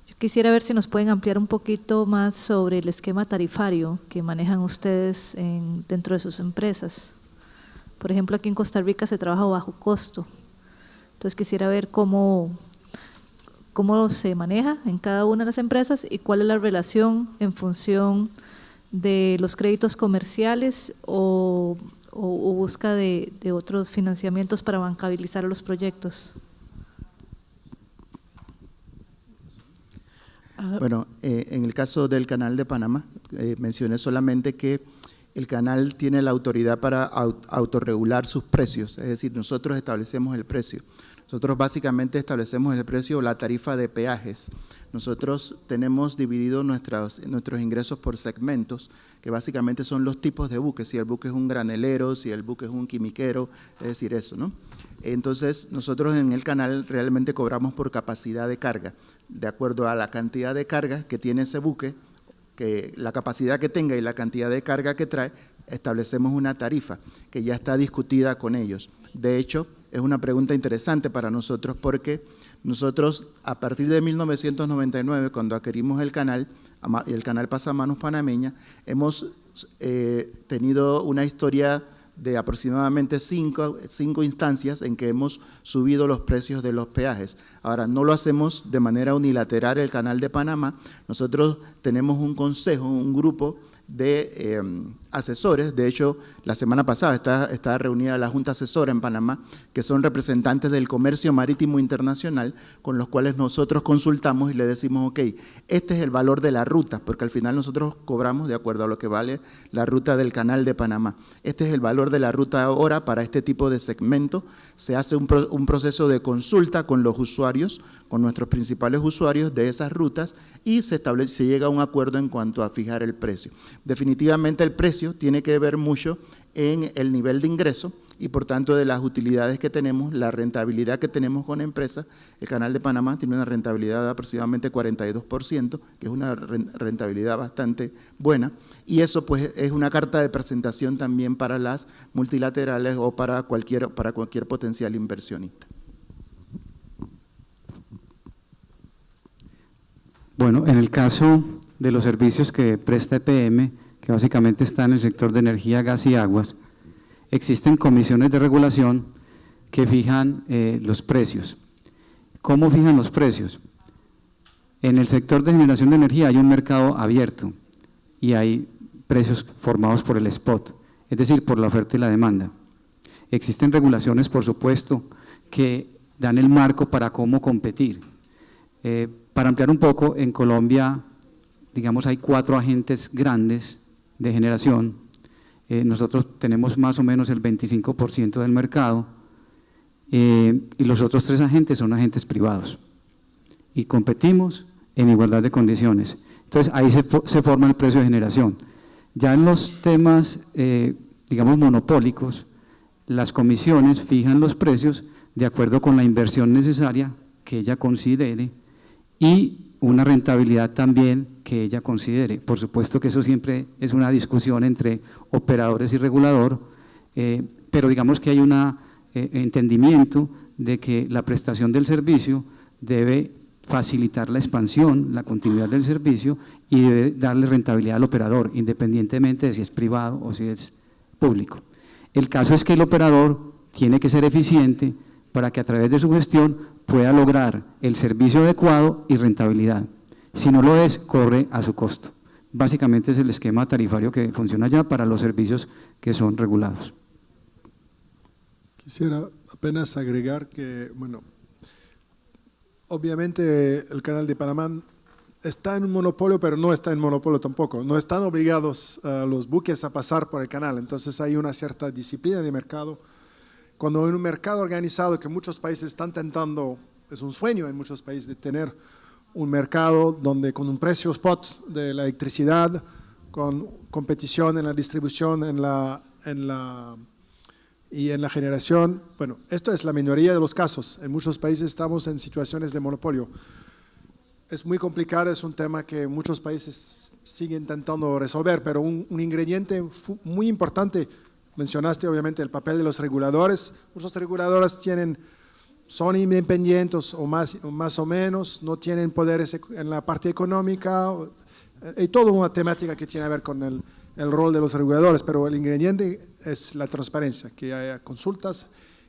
Speaker 5: Yo quisiera ver si nos pueden ampliar un poquito más sobre el esquema tarifario que manejan ustedes dentro de sus empresas. Por ejemplo, aquí en Costa Rica se trabaja bajo costo. Entonces quisiera ver cómo se maneja en cada una de las empresas y cuál es la relación en función de los créditos comerciales o busca de otros financiamientos para bancabilizar los proyectos.
Speaker 3: Bueno, en el caso del Canal de Panamá, mencioné solamente que el canal tiene la autoridad para autorregular sus precios, es decir, nosotros establecemos el precio. Nosotros básicamente establecemos el precio o la tarifa de peajes. Nosotros tenemos dividido nuestros ingresos por segmentos, que básicamente son los tipos de buques, si el buque es un granelero, si el buque es un quimiquero, es decir, eso, ¿no? Entonces, nosotros en el canal realmente cobramos por capacidad de carga, de acuerdo a la cantidad de carga que tiene ese buque, que la capacidad que tenga y la cantidad de carga que trae, establecemos una tarifa que ya está discutida con ellos. De hecho, es una pregunta interesante para nosotros porque nosotros a partir de 1999, cuando adquirimos el canal pasa a manos panameñas, hemos tenido una historia de aproximadamente cinco instancias en que hemos subido los precios de los peajes. Ahora, no lo hacemos de manera unilateral el Canal de Panamá, nosotros tenemos un consejo, un grupo de asesores. De hecho, la semana pasada está reunida la Junta Asesora en Panamá, que son representantes del comercio marítimo internacional, con los cuales nosotros consultamos y le decimos, ok, este es el valor de la ruta, porque al final nosotros cobramos de acuerdo a lo que vale la ruta del Canal de Panamá. Este es el valor de la ruta ahora para este tipo de segmento. Se hace un proceso de consulta con los usuarios, con nuestros principales usuarios de esas rutas y se llega a un acuerdo en cuanto a fijar el precio. Definitivamente el precio tiene que ver mucho en el nivel de ingreso y por tanto de las utilidades que tenemos, la rentabilidad que tenemos con empresas. El Canal de Panamá tiene una rentabilidad de aproximadamente 42%, que es una rentabilidad bastante buena, y eso pues es una carta de presentación también para las multilaterales o para cualquier potencial inversionista.
Speaker 4: Bueno, en el caso de los servicios que presta EPM, que básicamente está en el sector de energía, gas y aguas, existen comisiones de regulación que fijan los precios. ¿Cómo fijan los precios? En el sector de generación de energía hay un mercado abierto y hay precios formados por el spot, es decir, por la oferta y la demanda. Existen regulaciones, por supuesto, que dan el marco para cómo competir. Para ampliar un poco, en Colombia, digamos, hay 4 agentes grandes de generación. Nosotros tenemos más o menos el 25% del mercado y los otros 3 agentes son agentes privados y competimos en igualdad de condiciones. Entonces, ahí se forma el precio de generación. Ya en los temas, digamos, monopólicos, las comisiones fijan los precios de acuerdo con la inversión necesaria que ella considere y una rentabilidad también que ella considere. Por supuesto que eso siempre es una discusión entre operadores y regulador, pero digamos que hay un entendimiento de que la prestación del servicio debe facilitar la expansión, la continuidad del servicio y debe darle rentabilidad al operador, independientemente de si es privado o si es público. El caso es que el operador tiene que ser eficiente para que a través de su gestión pueda lograr el servicio adecuado y rentabilidad. Si no lo es, corre a su costo. Básicamente es el esquema tarifario que funciona ya para los servicios que son regulados.
Speaker 2: Quisiera apenas agregar que, bueno, obviamente el Canal de Panamá está en un monopolio, pero no está en monopolio tampoco. No están obligados los buques a pasar por el canal, entonces hay una cierta disciplina de mercado. Cuando en un mercado organizado que muchos países están tentando, es un sueño en muchos países de tener un mercado donde con un precio spot de la electricidad, con competición en la distribución, y en la generación. Bueno, esto es la minoría de los casos. En muchos países estamos en situaciones de monopolio. Es muy complicado, es un tema que muchos países siguen intentando resolver, pero un ingrediente muy importante, mencionaste obviamente el papel de los reguladores. Muchos reguladores son independientes o más o menos, no tienen poderes en la parte económica. Hay toda una temática que tiene que ver con el rol de los reguladores, pero el ingrediente es la transparencia, que haya consultas,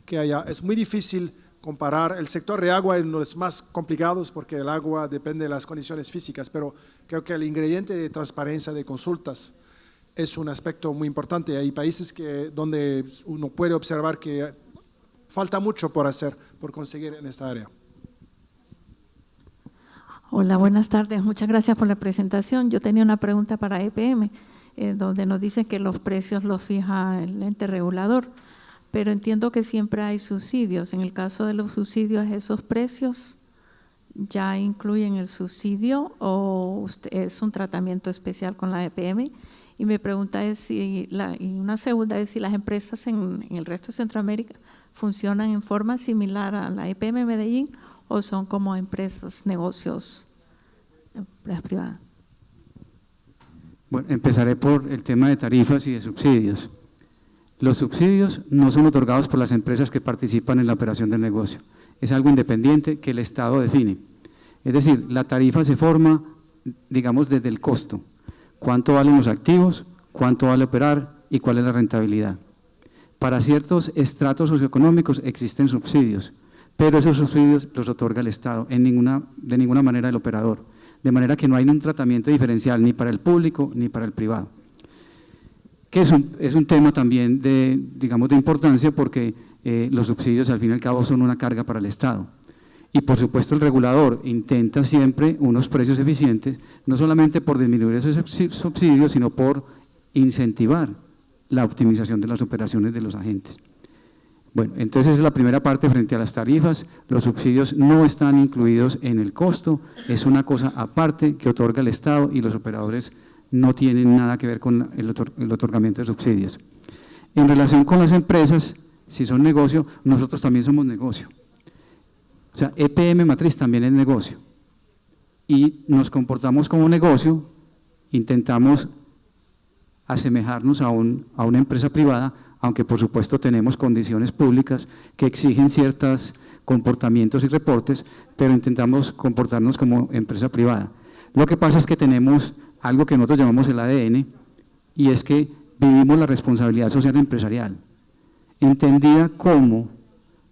Speaker 2: es muy difícil comparar. El sector de agua es uno de los más complicados porque el agua depende de las condiciones físicas, pero creo que el ingrediente de transparencia, de consultas, es un aspecto muy importante. Hay países donde uno puede observar que falta mucho por hacer, por conseguir en esta área.
Speaker 6: Hola, buenas tardes. Muchas gracias por la presentación. Yo tenía una pregunta para EPM, donde nos dicen que los precios los fija el ente regulador, pero entiendo que siempre hay subsidios. En el caso de los subsidios, ¿esos precios ya incluyen el subsidio o es un tratamiento especial con la EPM? Y mi pregunta es y una segunda es si las empresas en el resto de Centroamérica funcionan en forma similar a la EPM Medellín o son como empresas, negocios, empresas privadas.
Speaker 4: Bueno, empezaré por el tema de tarifas y de subsidios. Los subsidios no son otorgados por las empresas que participan en la operación del negocio. Es algo independiente que el Estado define. Es decir, la tarifa se forma, digamos, desde el costo. ¿Cuánto valen los activos? ¿Cuánto vale operar? ¿Y cuál es la rentabilidad? Para ciertos estratos socioeconómicos existen subsidios, pero esos subsidios los otorga el Estado, de ninguna manera el operador. De manera que no hay un tratamiento diferencial ni para el público ni para el privado. Que es un tema también de importancia porque los subsidios al fin y al cabo son una carga para el Estado. Y por supuesto el regulador intenta siempre unos precios eficientes, no solamente por disminuir esos subsidios, sino por incentivar la optimización de las operaciones de los agentes. Bueno, entonces esa es la primera parte frente a las tarifas. Los subsidios no están incluidos en el costo, es una cosa aparte que otorga el Estado y los operadores no tienen nada que ver con el otorgamiento de subsidios. En relación con las empresas, si son negocio, nosotros también somos negocio. O sea, EPM Matriz también es negocio. Y nos comportamos como negocio, intentamos asemejarnos a una empresa privada, aunque por supuesto tenemos condiciones públicas que exigen ciertos comportamientos y reportes, pero intentamos comportarnos como empresa privada. Lo que pasa es que tenemos algo que nosotros llamamos el ADN, y es que vivimos la responsabilidad social empresarial, entendida como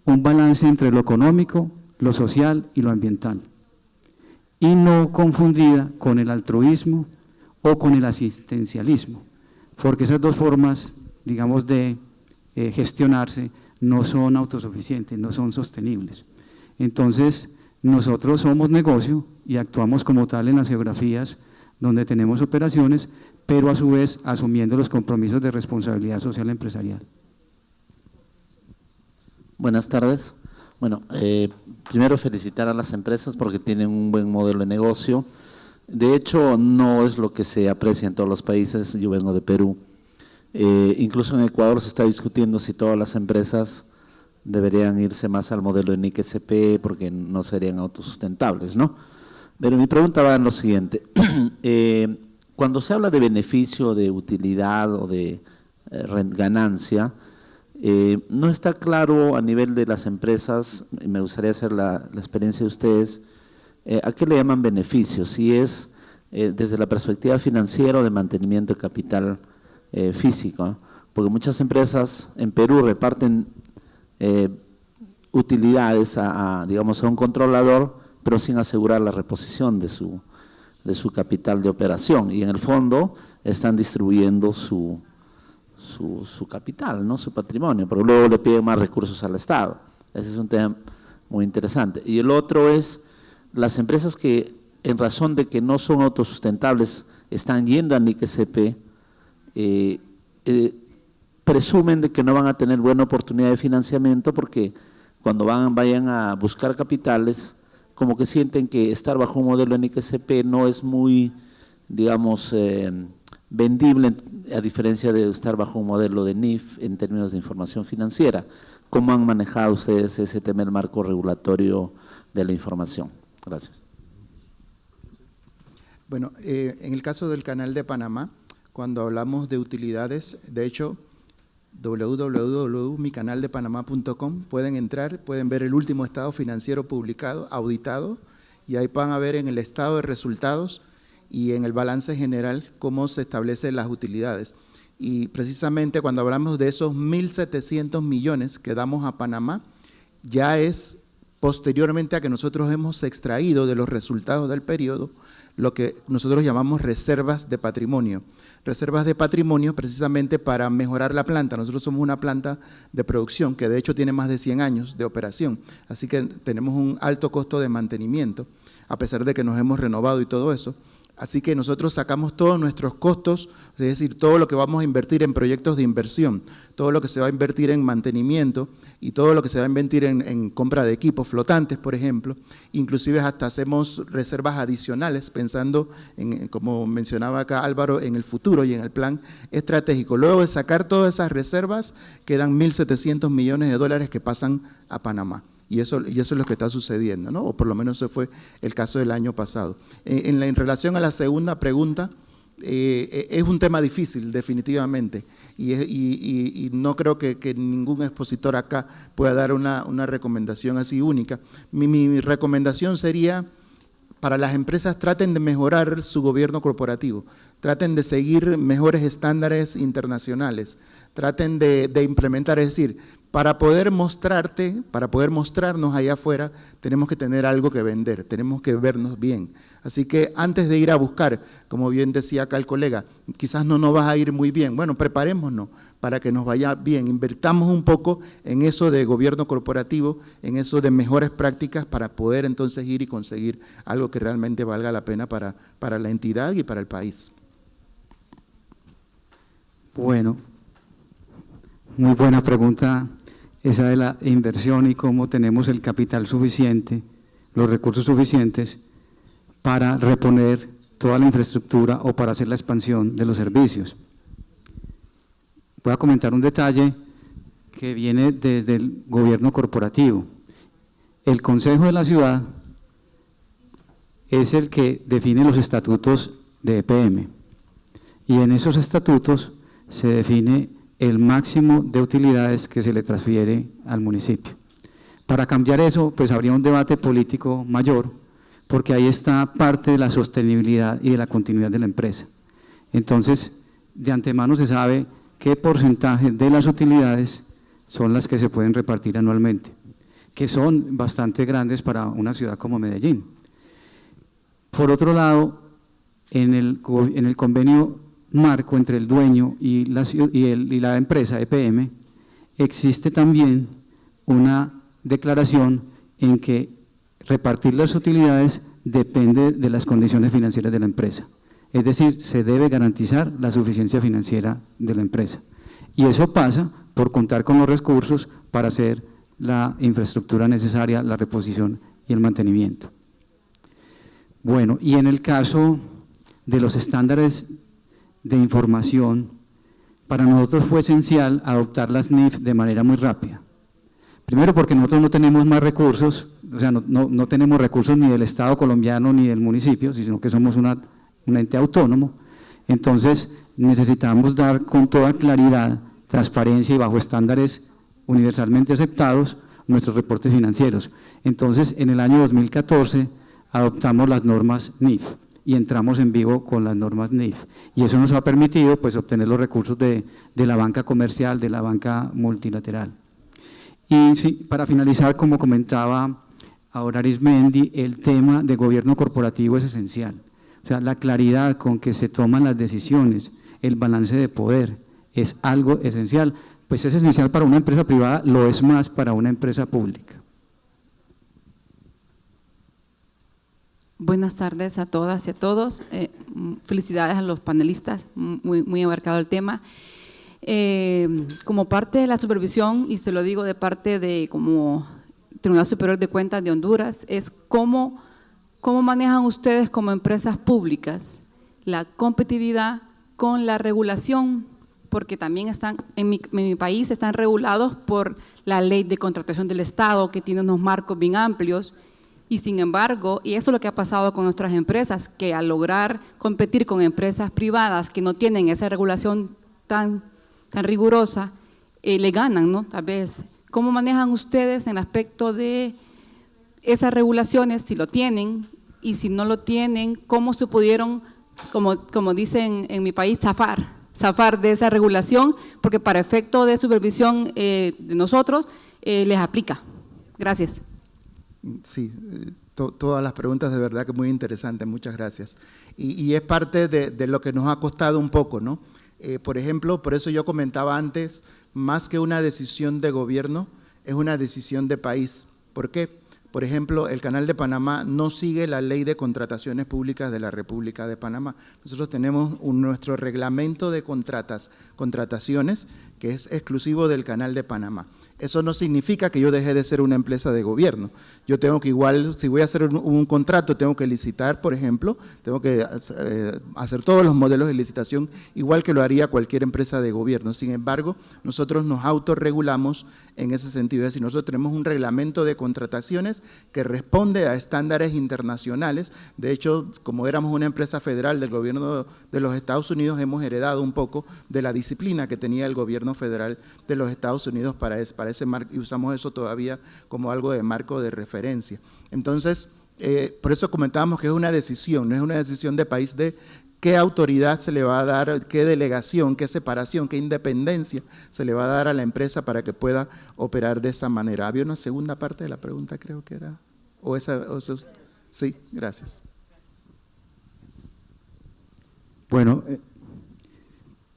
Speaker 4: un balance entre lo económico, lo social y lo ambiental, y no confundida con el altruismo o con el asistencialismo, porque esas dos formas, digamos, de gestionarse no son autosuficientes, no son sostenibles. Entonces, nosotros somos negocio y actuamos como tal en las geografías donde tenemos operaciones, pero a su vez asumiendo los compromisos de responsabilidad social empresarial.
Speaker 7: Buenas tardes. Bueno, primero felicitar a las empresas porque tienen un buen modelo de negocio. De hecho, no es lo que se aprecia en todos los países. Yo vengo de Perú. Incluso en Ecuador se está discutiendo si todas las empresas deberían irse más al modelo de NIC-SP porque no serían autosustentables, ¿no? Pero mi pregunta va en lo siguiente. Cuando se habla de beneficio, de utilidad o de ganancia, no está claro a nivel de las empresas, me gustaría hacer la experiencia de ustedes, ¿a qué le llaman beneficio? Si es desde la perspectiva financiera o de mantenimiento de capital físico, porque muchas empresas en Perú reparten utilidades digamos, a un controlador, pero sin asegurar la reposición de su capital de operación, y en el fondo están distribuyendo su capital, ¿no? Su patrimonio, pero luego le piden más recursos al Estado. Ese es un tema muy interesante. Y el otro es las empresas que, en razón de que no son autosustentables, están yendo a NIC-SP, presumen de que no van a tener buena oportunidad de financiamiento porque cuando vayan a buscar capitales, como que sienten que estar bajo un modelo NIC-SP no es muy, digamos, vendible, a diferencia de estar bajo un modelo de NIF en términos de información financiera. ¿Cómo han manejado ustedes ese tema del marco regulatorio de la información? Gracias.
Speaker 3: Bueno, en el caso del Canal de Panamá, cuando hablamos de utilidades, de hecho, www.micanaldepanamá.com, pueden entrar, pueden ver el último estado financiero publicado, auditado, y ahí van a ver en el estado de resultados y en el balance general cómo se establecen las utilidades. Y precisamente cuando hablamos de esos 1.700 millones que damos a Panamá, ya es posteriormente a que nosotros hemos extraído de los resultados del periodo lo que nosotros llamamos reservas de patrimonio. Reservas de patrimonio precisamente para mejorar la planta. Nosotros somos una planta de producción que de hecho tiene más de 100 años de operación, así que tenemos un alto costo de mantenimiento, a pesar de que nos hemos renovado y todo eso. Así que nosotros sacamos todos nuestros costos, es decir, todo lo que vamos a invertir en proyectos de inversión, todo lo que se va a invertir en mantenimiento y todo lo que se va a invertir en compra de equipos flotantes, por ejemplo. Inclusive hasta hacemos reservas adicionales pensando, en, como mencionaba acá Álvaro, en el futuro y en el plan estratégico. Luego de sacar todas esas reservas, quedan 1.700 millones de dólares que pasan a Panamá. Y eso es lo que está sucediendo, ¿no? O por lo menos ese fue el caso del año pasado. En relación a la segunda pregunta, es un tema difícil, definitivamente, y no creo que ningún expositor acá pueda dar una recomendación así única. Mi recomendación sería, para las empresas, traten de mejorar su gobierno corporativo, traten de seguir mejores estándares internacionales, traten de implementar, es decir, para poder mostrarnos allá afuera, tenemos que tener algo que vender, tenemos que vernos bien. Así que antes de ir a buscar, como bien decía acá el colega, quizás no nos va a ir muy bien, bueno, preparémonos para que nos vaya bien, invertamos un poco en eso de gobierno corporativo, en eso de mejores prácticas para poder entonces ir y conseguir algo que realmente valga la pena para la entidad y para el país.
Speaker 4: Bueno, muy buena pregunta esa de la inversión y cómo tenemos el capital suficiente, los recursos suficientes para reponer toda la infraestructura o para hacer la expansión de los servicios. Voy a comentar un detalle que viene desde el gobierno corporativo. El Consejo de la Ciudad es el que define los estatutos de EPM y en esos estatutos se define el máximo de utilidades que se le transfiere al municipio. Para cambiar eso, pues habría un debate político mayor, porque ahí está parte de la sostenibilidad y de la continuidad de la empresa. Entonces, de antemano se sabe qué porcentaje de las utilidades son las que se pueden repartir anualmente, que son bastante grandes para una ciudad como Medellín. Por otro lado, en el convenio marco entre el dueño y la empresa EPM, existe también una declaración en que repartir las utilidades depende de las condiciones financieras de la empresa. Es decir, se debe garantizar la suficiencia financiera de la empresa. Y eso pasa por contar con los recursos para hacer la infraestructura necesaria, la reposición y el mantenimiento. Bueno, y en el caso de los estándares de información, para nosotros fue esencial adoptar las NIF de manera muy rápida. Primero porque nosotros no tenemos más recursos, o sea, no tenemos recursos ni del Estado colombiano ni del municipio, sino que somos un ente autónomo. Entonces necesitamos dar con toda claridad, transparencia y bajo estándares universalmente aceptados nuestros reportes financieros. Entonces en el año 2014 adoptamos las normas NIF y entramos en vivo con las normas NIF. Y eso nos ha permitido pues, obtener los recursos de la banca comercial, de la banca multilateral. Y sí, para finalizar, como comentaba ahora Arismendi, el tema de gobierno corporativo es esencial. O sea, la claridad con que se toman las decisiones, el balance de poder, es algo esencial. Pues es esencial para una empresa privada, lo es más para una empresa pública.
Speaker 8: Buenas tardes a todas y a todos. Felicidades a los panelistas, muy abarcado el tema. Como parte de la supervisión, y se lo digo de parte de como Tribunal Superior de Cuentas de Honduras, es cómo manejan ustedes como empresas públicas la competitividad con la regulación, porque también están, en mi país están regulados por la ley de contratación del Estado, que tiene unos marcos bien amplios, y sin embargo, y eso es lo que ha pasado con nuestras empresas, que al lograr competir con empresas privadas que no tienen esa regulación tan rigurosa, le ganan, ¿no? Tal vez. ¿Cómo manejan ustedes en el aspecto de esas regulaciones, si lo tienen, y si no lo tienen, cómo se pudieron, como dicen en mi país, zafar de esa regulación, porque para efecto de supervisión de nosotros les aplica? Gracias.
Speaker 3: Sí, todas las preguntas de verdad que muy interesantes, muchas gracias. Y es parte de lo que nos ha costado un poco, ¿no? Por ejemplo, por eso yo comentaba antes, más que una decisión de gobierno, es una decisión de país. ¿Por qué? Por ejemplo, el Canal de Panamá no sigue la ley de contrataciones públicas de la República de Panamá. Nosotros tenemos nuestro reglamento de contrataciones que es exclusivo del Canal de Panamá. Eso no significa que yo deje de ser una empresa de gobierno. Yo tengo que igual, si voy a hacer un contrato, tengo que licitar, por ejemplo, tengo que hacer todos los modelos de licitación, igual que lo haría cualquier empresa de gobierno. Sin embargo, nosotros nos autorregulamos en ese sentido. Es decir, nosotros tenemos un reglamento de contrataciones que responde a estándares internacionales. De hecho, como éramos una empresa federal del gobierno de los Estados Unidos, hemos heredado un poco de la disciplina que tenía el gobierno federal de los Estados Unidos para ese marco, y usamos eso todavía como algo de marco de referencia. Entonces, por eso comentábamos que es una decisión, no es una decisión de país de qué autoridad se le va a dar, qué delegación, qué separación, qué independencia se le va a dar a la empresa para que pueda operar de esa manera. Había una segunda parte de la pregunta, creo que era, sí, gracias.
Speaker 4: Bueno,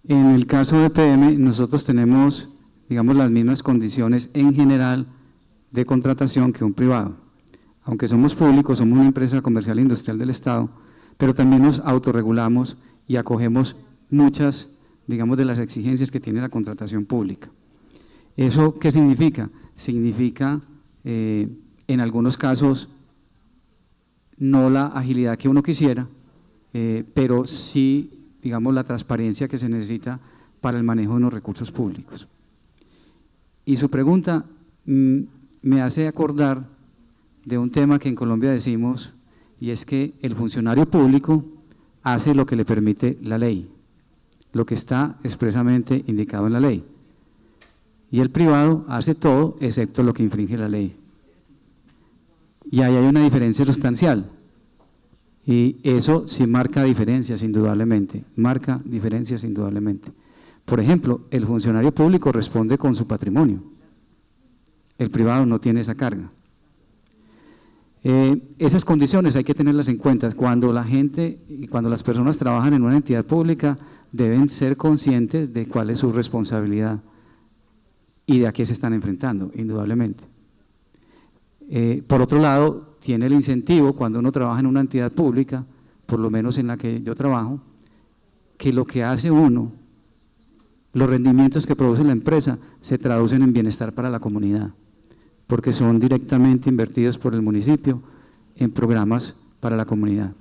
Speaker 4: en el caso de EPM, nosotros tenemos, digamos, las mismas condiciones en general de contratación que un privado. Aunque somos públicos, somos una empresa comercial e industrial del Estado, pero también nos autorregulamos y acogemos muchas, digamos, de las exigencias que tiene la contratación pública. ¿Eso qué significa? Significa, en algunos casos, no la agilidad que uno quisiera, pero sí, digamos, la transparencia que se necesita para el manejo de los recursos públicos. Y su pregunta me hace acordar de un tema que en Colombia decimos, y es que el funcionario público hace lo que le permite la ley, lo que está expresamente indicado en la ley, y el privado hace todo excepto lo que infringe la ley. Y ahí hay una diferencia sustancial, y eso sí marca diferencias indudablemente, Por ejemplo, el funcionario público responde con su patrimonio, el privado no tiene esa carga. Esas condiciones hay que tenerlas en cuenta. Cuando la gente y cuando las personas trabajan en una entidad pública, deben ser conscientes de cuál es su responsabilidad y de a qué se están enfrentando, indudablemente. Por otro lado, tiene el incentivo cuando uno trabaja en una entidad pública, por lo menos en la que yo trabajo, que lo que hace uno, los rendimientos que produce la empresa, se traducen en bienestar para la comunidad, porque son directamente invertidos por el municipio en programas para la comunidad.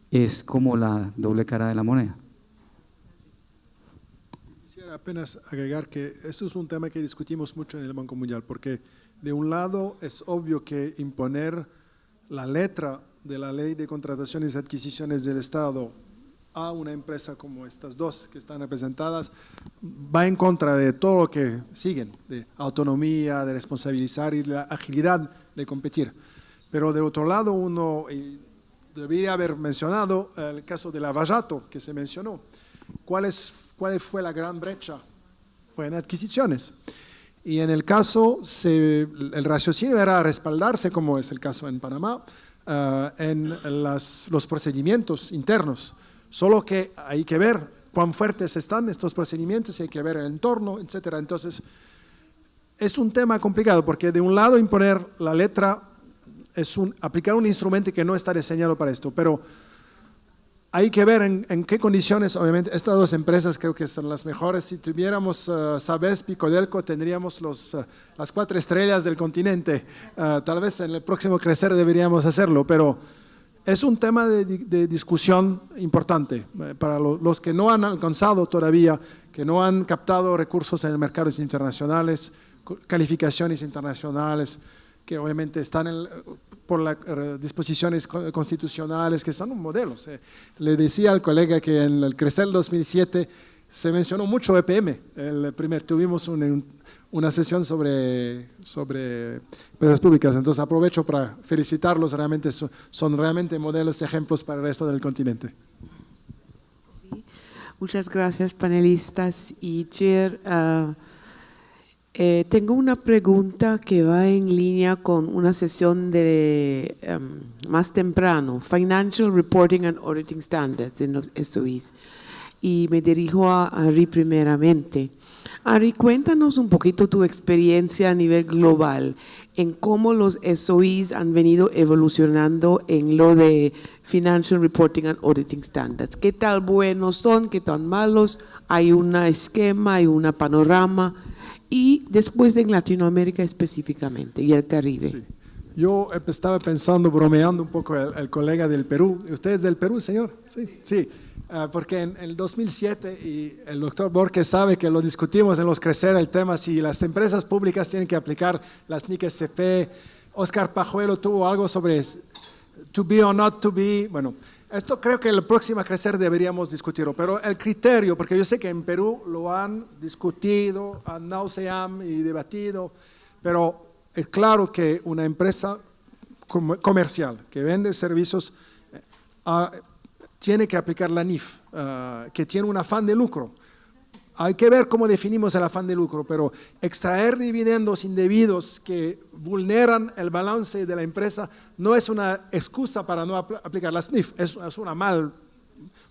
Speaker 4: Es como la doble cara de la moneda.
Speaker 2: Quisiera apenas agregar que esto es un tema que discutimos mucho en el Banco Mundial, porque de un lado es obvio que imponer la letra de la Ley de Contrataciones y Adquisiciones del Estado a una empresa como estas dos que están representadas va en contra de todo lo que siguen, de autonomía, de responsabilizar y la agilidad de competir. Pero de otro lado uno debería haber mencionado el caso de Lavallato que se mencionó. ¿Cuál fue la gran brecha? Fue en adquisiciones. Y en el caso, el raciocinio era respaldarse, como es el caso en Panamá, en los procedimientos internos. Solo que hay que ver cuán fuertes están estos procedimientos, hay que ver el entorno, etcétera. Entonces, es un tema complicado porque de un lado imponer la letra es aplicar un instrumento que no está diseñado para esto, pero hay que ver en qué condiciones. Obviamente, estas dos empresas creo que son las mejores. Si tuviéramos Sabesp y Codelco, tendríamos las 4 estrellas del continente. Tal vez en el próximo crecer deberíamos hacerlo, pero es un tema de discusión importante para los que no han alcanzado todavía, que no han captado recursos en mercados internacionales, calificaciones internacionales, que obviamente están por las disposiciones constitucionales, que son modelos. Le decía al colega que en el Crecer 2007 se mencionó mucho EPM. Tuvimos una sesión sobre empresas públicas, entonces aprovecho para felicitarlos, realmente son realmente modelos, ejemplos para el resto del continente.
Speaker 9: Sí. Muchas gracias, panelistas y Chair. Tengo una pregunta que va en línea con una sesión de más temprano, Financial Reporting and Auditing Standards en los SOEs. Y me dirijo a Ari primeramente. Ari, cuéntanos un poquito tu experiencia a nivel global en cómo los SOEs han venido evolucionando en lo de Financial Reporting and Auditing Standards. ¿Qué tal buenos son? ¿Qué tan malos? ¿Hay un esquema? ¿Hay un panorama? Y después en Latinoamérica específicamente y el Caribe. Sí.
Speaker 2: Yo estaba pensando, bromeando un poco el colega del Perú. ¿Usted es del Perú, señor? Sí, sí. Porque en el 2007, y el doctor Borges sabe que lo discutimos en los Crecer, el tema si las empresas públicas tienen que aplicar las NIC-SP. Oscar Pajuelo tuvo algo sobre to be or not to be. Bueno, esto creo que en la próxima Crecer deberíamos discutirlo, pero el criterio, porque yo sé que en Perú lo han discutido, ad nauseam y debatido, pero es claro que una empresa comercial que vende servicios tiene que aplicar la NIF, que tiene un afán de lucro. Hay que ver cómo definimos el afán de lucro, pero extraer dividendos indebidos que vulneran el balance de la empresa no es una excusa para no aplicar las NIF, es un mal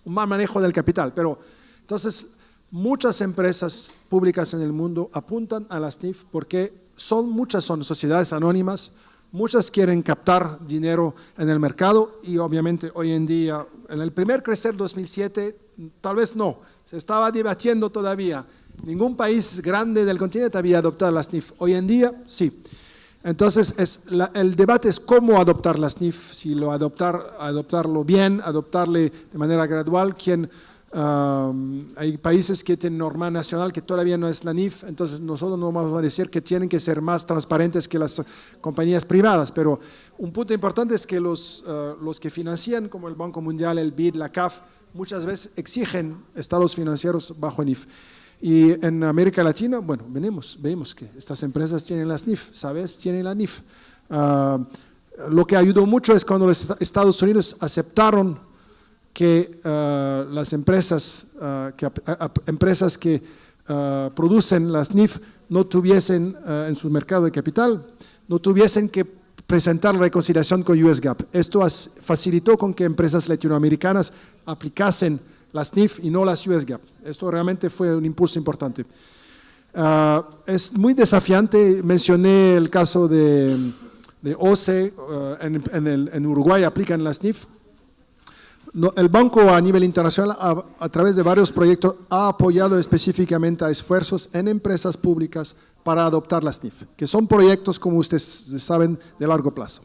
Speaker 2: manejo del capital. Pero entonces, muchas empresas públicas en el mundo apuntan a las NIF porque muchas son sociedades anónimas, muchas quieren captar dinero en el mercado y obviamente hoy en día, en el primer Crecer 2007, tal vez no, se estaba debatiendo todavía. Ningún país grande del continente había adoptado las NIF. Hoy en día, sí. Entonces, el debate es cómo adoptar las NIF, si adoptarlo bien, adoptarle de manera gradual. Hay países que tienen norma nacional que todavía no es la NIF, entonces nosotros no vamos a decir que tienen que ser más transparentes que las compañías privadas, pero un punto importante es que los que financian, como el Banco Mundial, el BID, la CAF, muchas veces exigen estados financieros bajo NIF. Y en América Latina, bueno, vemos que estas empresas tienen las NIF, ¿sabes? Tienen la NIF. Lo que ayudó mucho es cuando los Estados Unidos aceptaron que las empresas que producen las NIF no tuviesen en su mercado de capital, no tuviesen que presentar la reconciliación con US GAAP. Esto facilitó con que empresas latinoamericanas aplicasen las NIF y no las US GAAP. Esto realmente fue un impulso importante. Es muy desafiante, mencioné el caso de OCE, en Uruguay aplican las NIF. El banco a nivel internacional, a través de varios proyectos, ha apoyado específicamente a esfuerzos en empresas públicas para adoptar las NIF, que son proyectos, como ustedes saben, de largo plazo.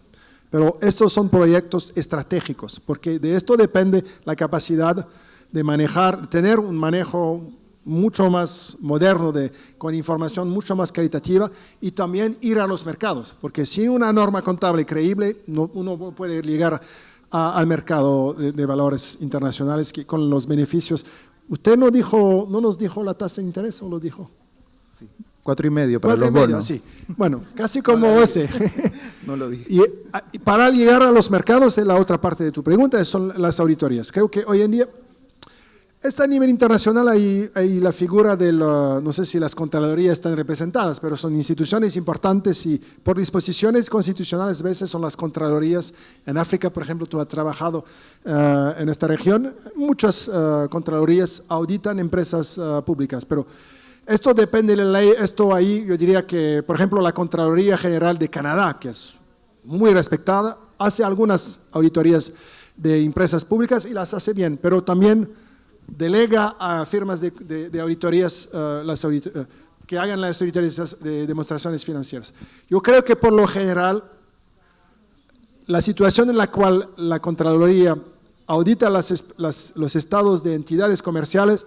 Speaker 2: Pero estos son proyectos estratégicos, porque de esto depende la capacidad de manejar, tener un manejo mucho más moderno, con información mucho más calitativa y también ir a los mercados, porque sin una norma contable creíble, uno no puede llegar al mercado de valores internacionales con los beneficios. ¿Usted no nos dijo la tasa de interés o lo dijo?
Speaker 3: Sí. 4,5 para los bonos.
Speaker 2: Sí. Bueno, casi como OCE.
Speaker 3: No lo dije.
Speaker 2: Y para llegar a los mercados, la otra parte de tu pregunta son las auditorías. Creo que hoy en día, a nivel internacional hay la figura de, no sé si las contralorías están representadas, pero son instituciones importantes y por disposiciones constitucionales a veces son las contralorías. En África, por ejemplo, tú has trabajado en esta región, muchas contralorías auditan empresas públicas, pero esto depende de la ley. Esto ahí yo diría que, por ejemplo, la Contraloría General de Canadá, que es muy respetada, hace algunas auditorías de empresas públicas y las hace bien, pero también delega a firmas de auditorías que hagan las auditorías de demostraciones financieras. Yo creo que por lo general la situación en la cual la Contraloría audita los estados de entidades comerciales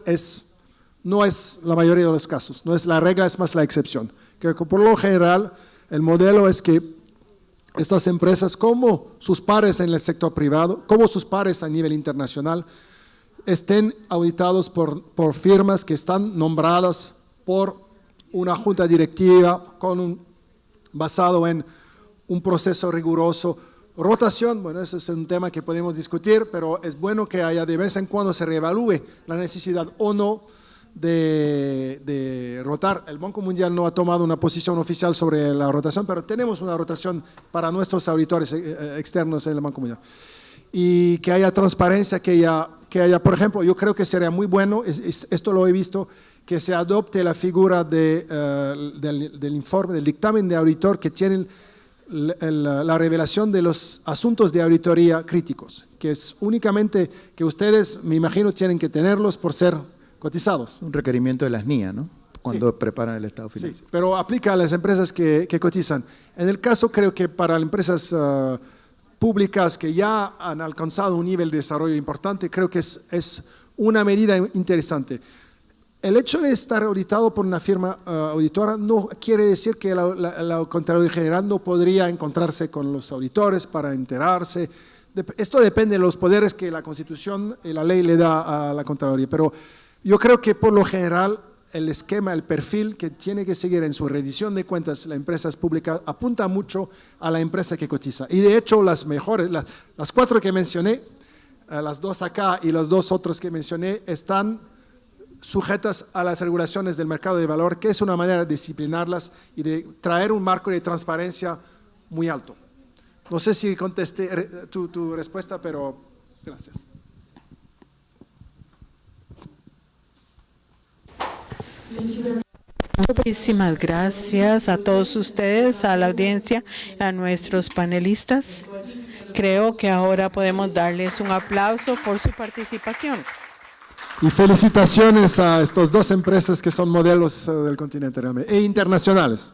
Speaker 2: no es la mayoría de los casos, no es la regla, es más la excepción. Que por lo general el modelo es que estas empresas, como sus pares en el sector privado, como sus pares a nivel internacional, estén auditados por firmas que están nombradas por una junta directiva basado en un proceso riguroso. Rotación, bueno, eso es un tema que podemos discutir, pero es bueno que haya de vez en cuando se reevalúe la necesidad o no de rotar. El Banco Mundial no ha tomado una posición oficial sobre la rotación, pero tenemos una rotación para nuestros auditores externos en el Banco Mundial. Y que haya transparencia, que haya, por ejemplo, yo creo que sería muy bueno, esto lo he visto, que se adopte la figura del informe, del dictamen de auditor que tienen la revelación de los asuntos de auditoría críticos, que es únicamente que ustedes, me imagino, tienen que tenerlos por ser cotizados.
Speaker 3: Un requerimiento de las NIA, ¿no? Cuando
Speaker 2: Sí.
Speaker 3: preparan el estado financiero.
Speaker 2: Sí, pero aplica a las empresas que cotizan. En el caso, creo que para las empresas públicas que ya han alcanzado un nivel de desarrollo importante, creo que es una medida interesante. El hecho de estar auditado por una firma auditora no quiere decir que la Contraloría General no podría encontrarse con los auditores para enterarse. Esto depende de los poderes que la Constitución y la ley le da a la Contraloría, pero yo creo que por lo general el esquema, el perfil que tiene que seguir en su rendición de cuentas las empresas públicas apunta mucho a la empresa que cotiza. Y de hecho las mejores, las 4 que mencioné, las 2 acá y los 2 otros que mencioné, están sujetas a las regulaciones del mercado de valor, que es una manera de disciplinarlas y de traer un marco de transparencia muy alto. No sé si contesté tu respuesta, pero gracias.
Speaker 1: Muchísimas gracias a todos ustedes, a la audiencia, a nuestros panelistas. Creo que ahora podemos darles un aplauso por su participación.
Speaker 2: Y felicitaciones a estas 2 empresas que son modelos del continente e internacionales.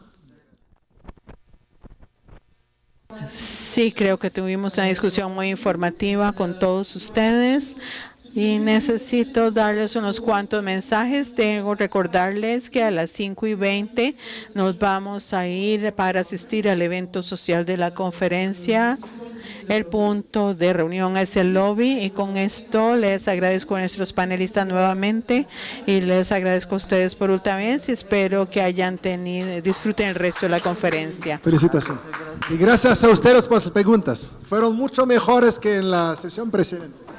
Speaker 1: Sí, creo que tuvimos una discusión muy informativa con todos ustedes. Y necesito darles unos cuantos mensajes. Tengo que recordarles que a las 5:20 nos vamos a ir para asistir al evento social de la conferencia. El punto de reunión es el lobby y con esto les agradezco a nuestros panelistas nuevamente y les agradezco a ustedes por última vez y espero que disfruten el resto de la conferencia.
Speaker 2: Felicitaciones. Y gracias a ustedes por las preguntas. Fueron mucho mejores que en la sesión precedente.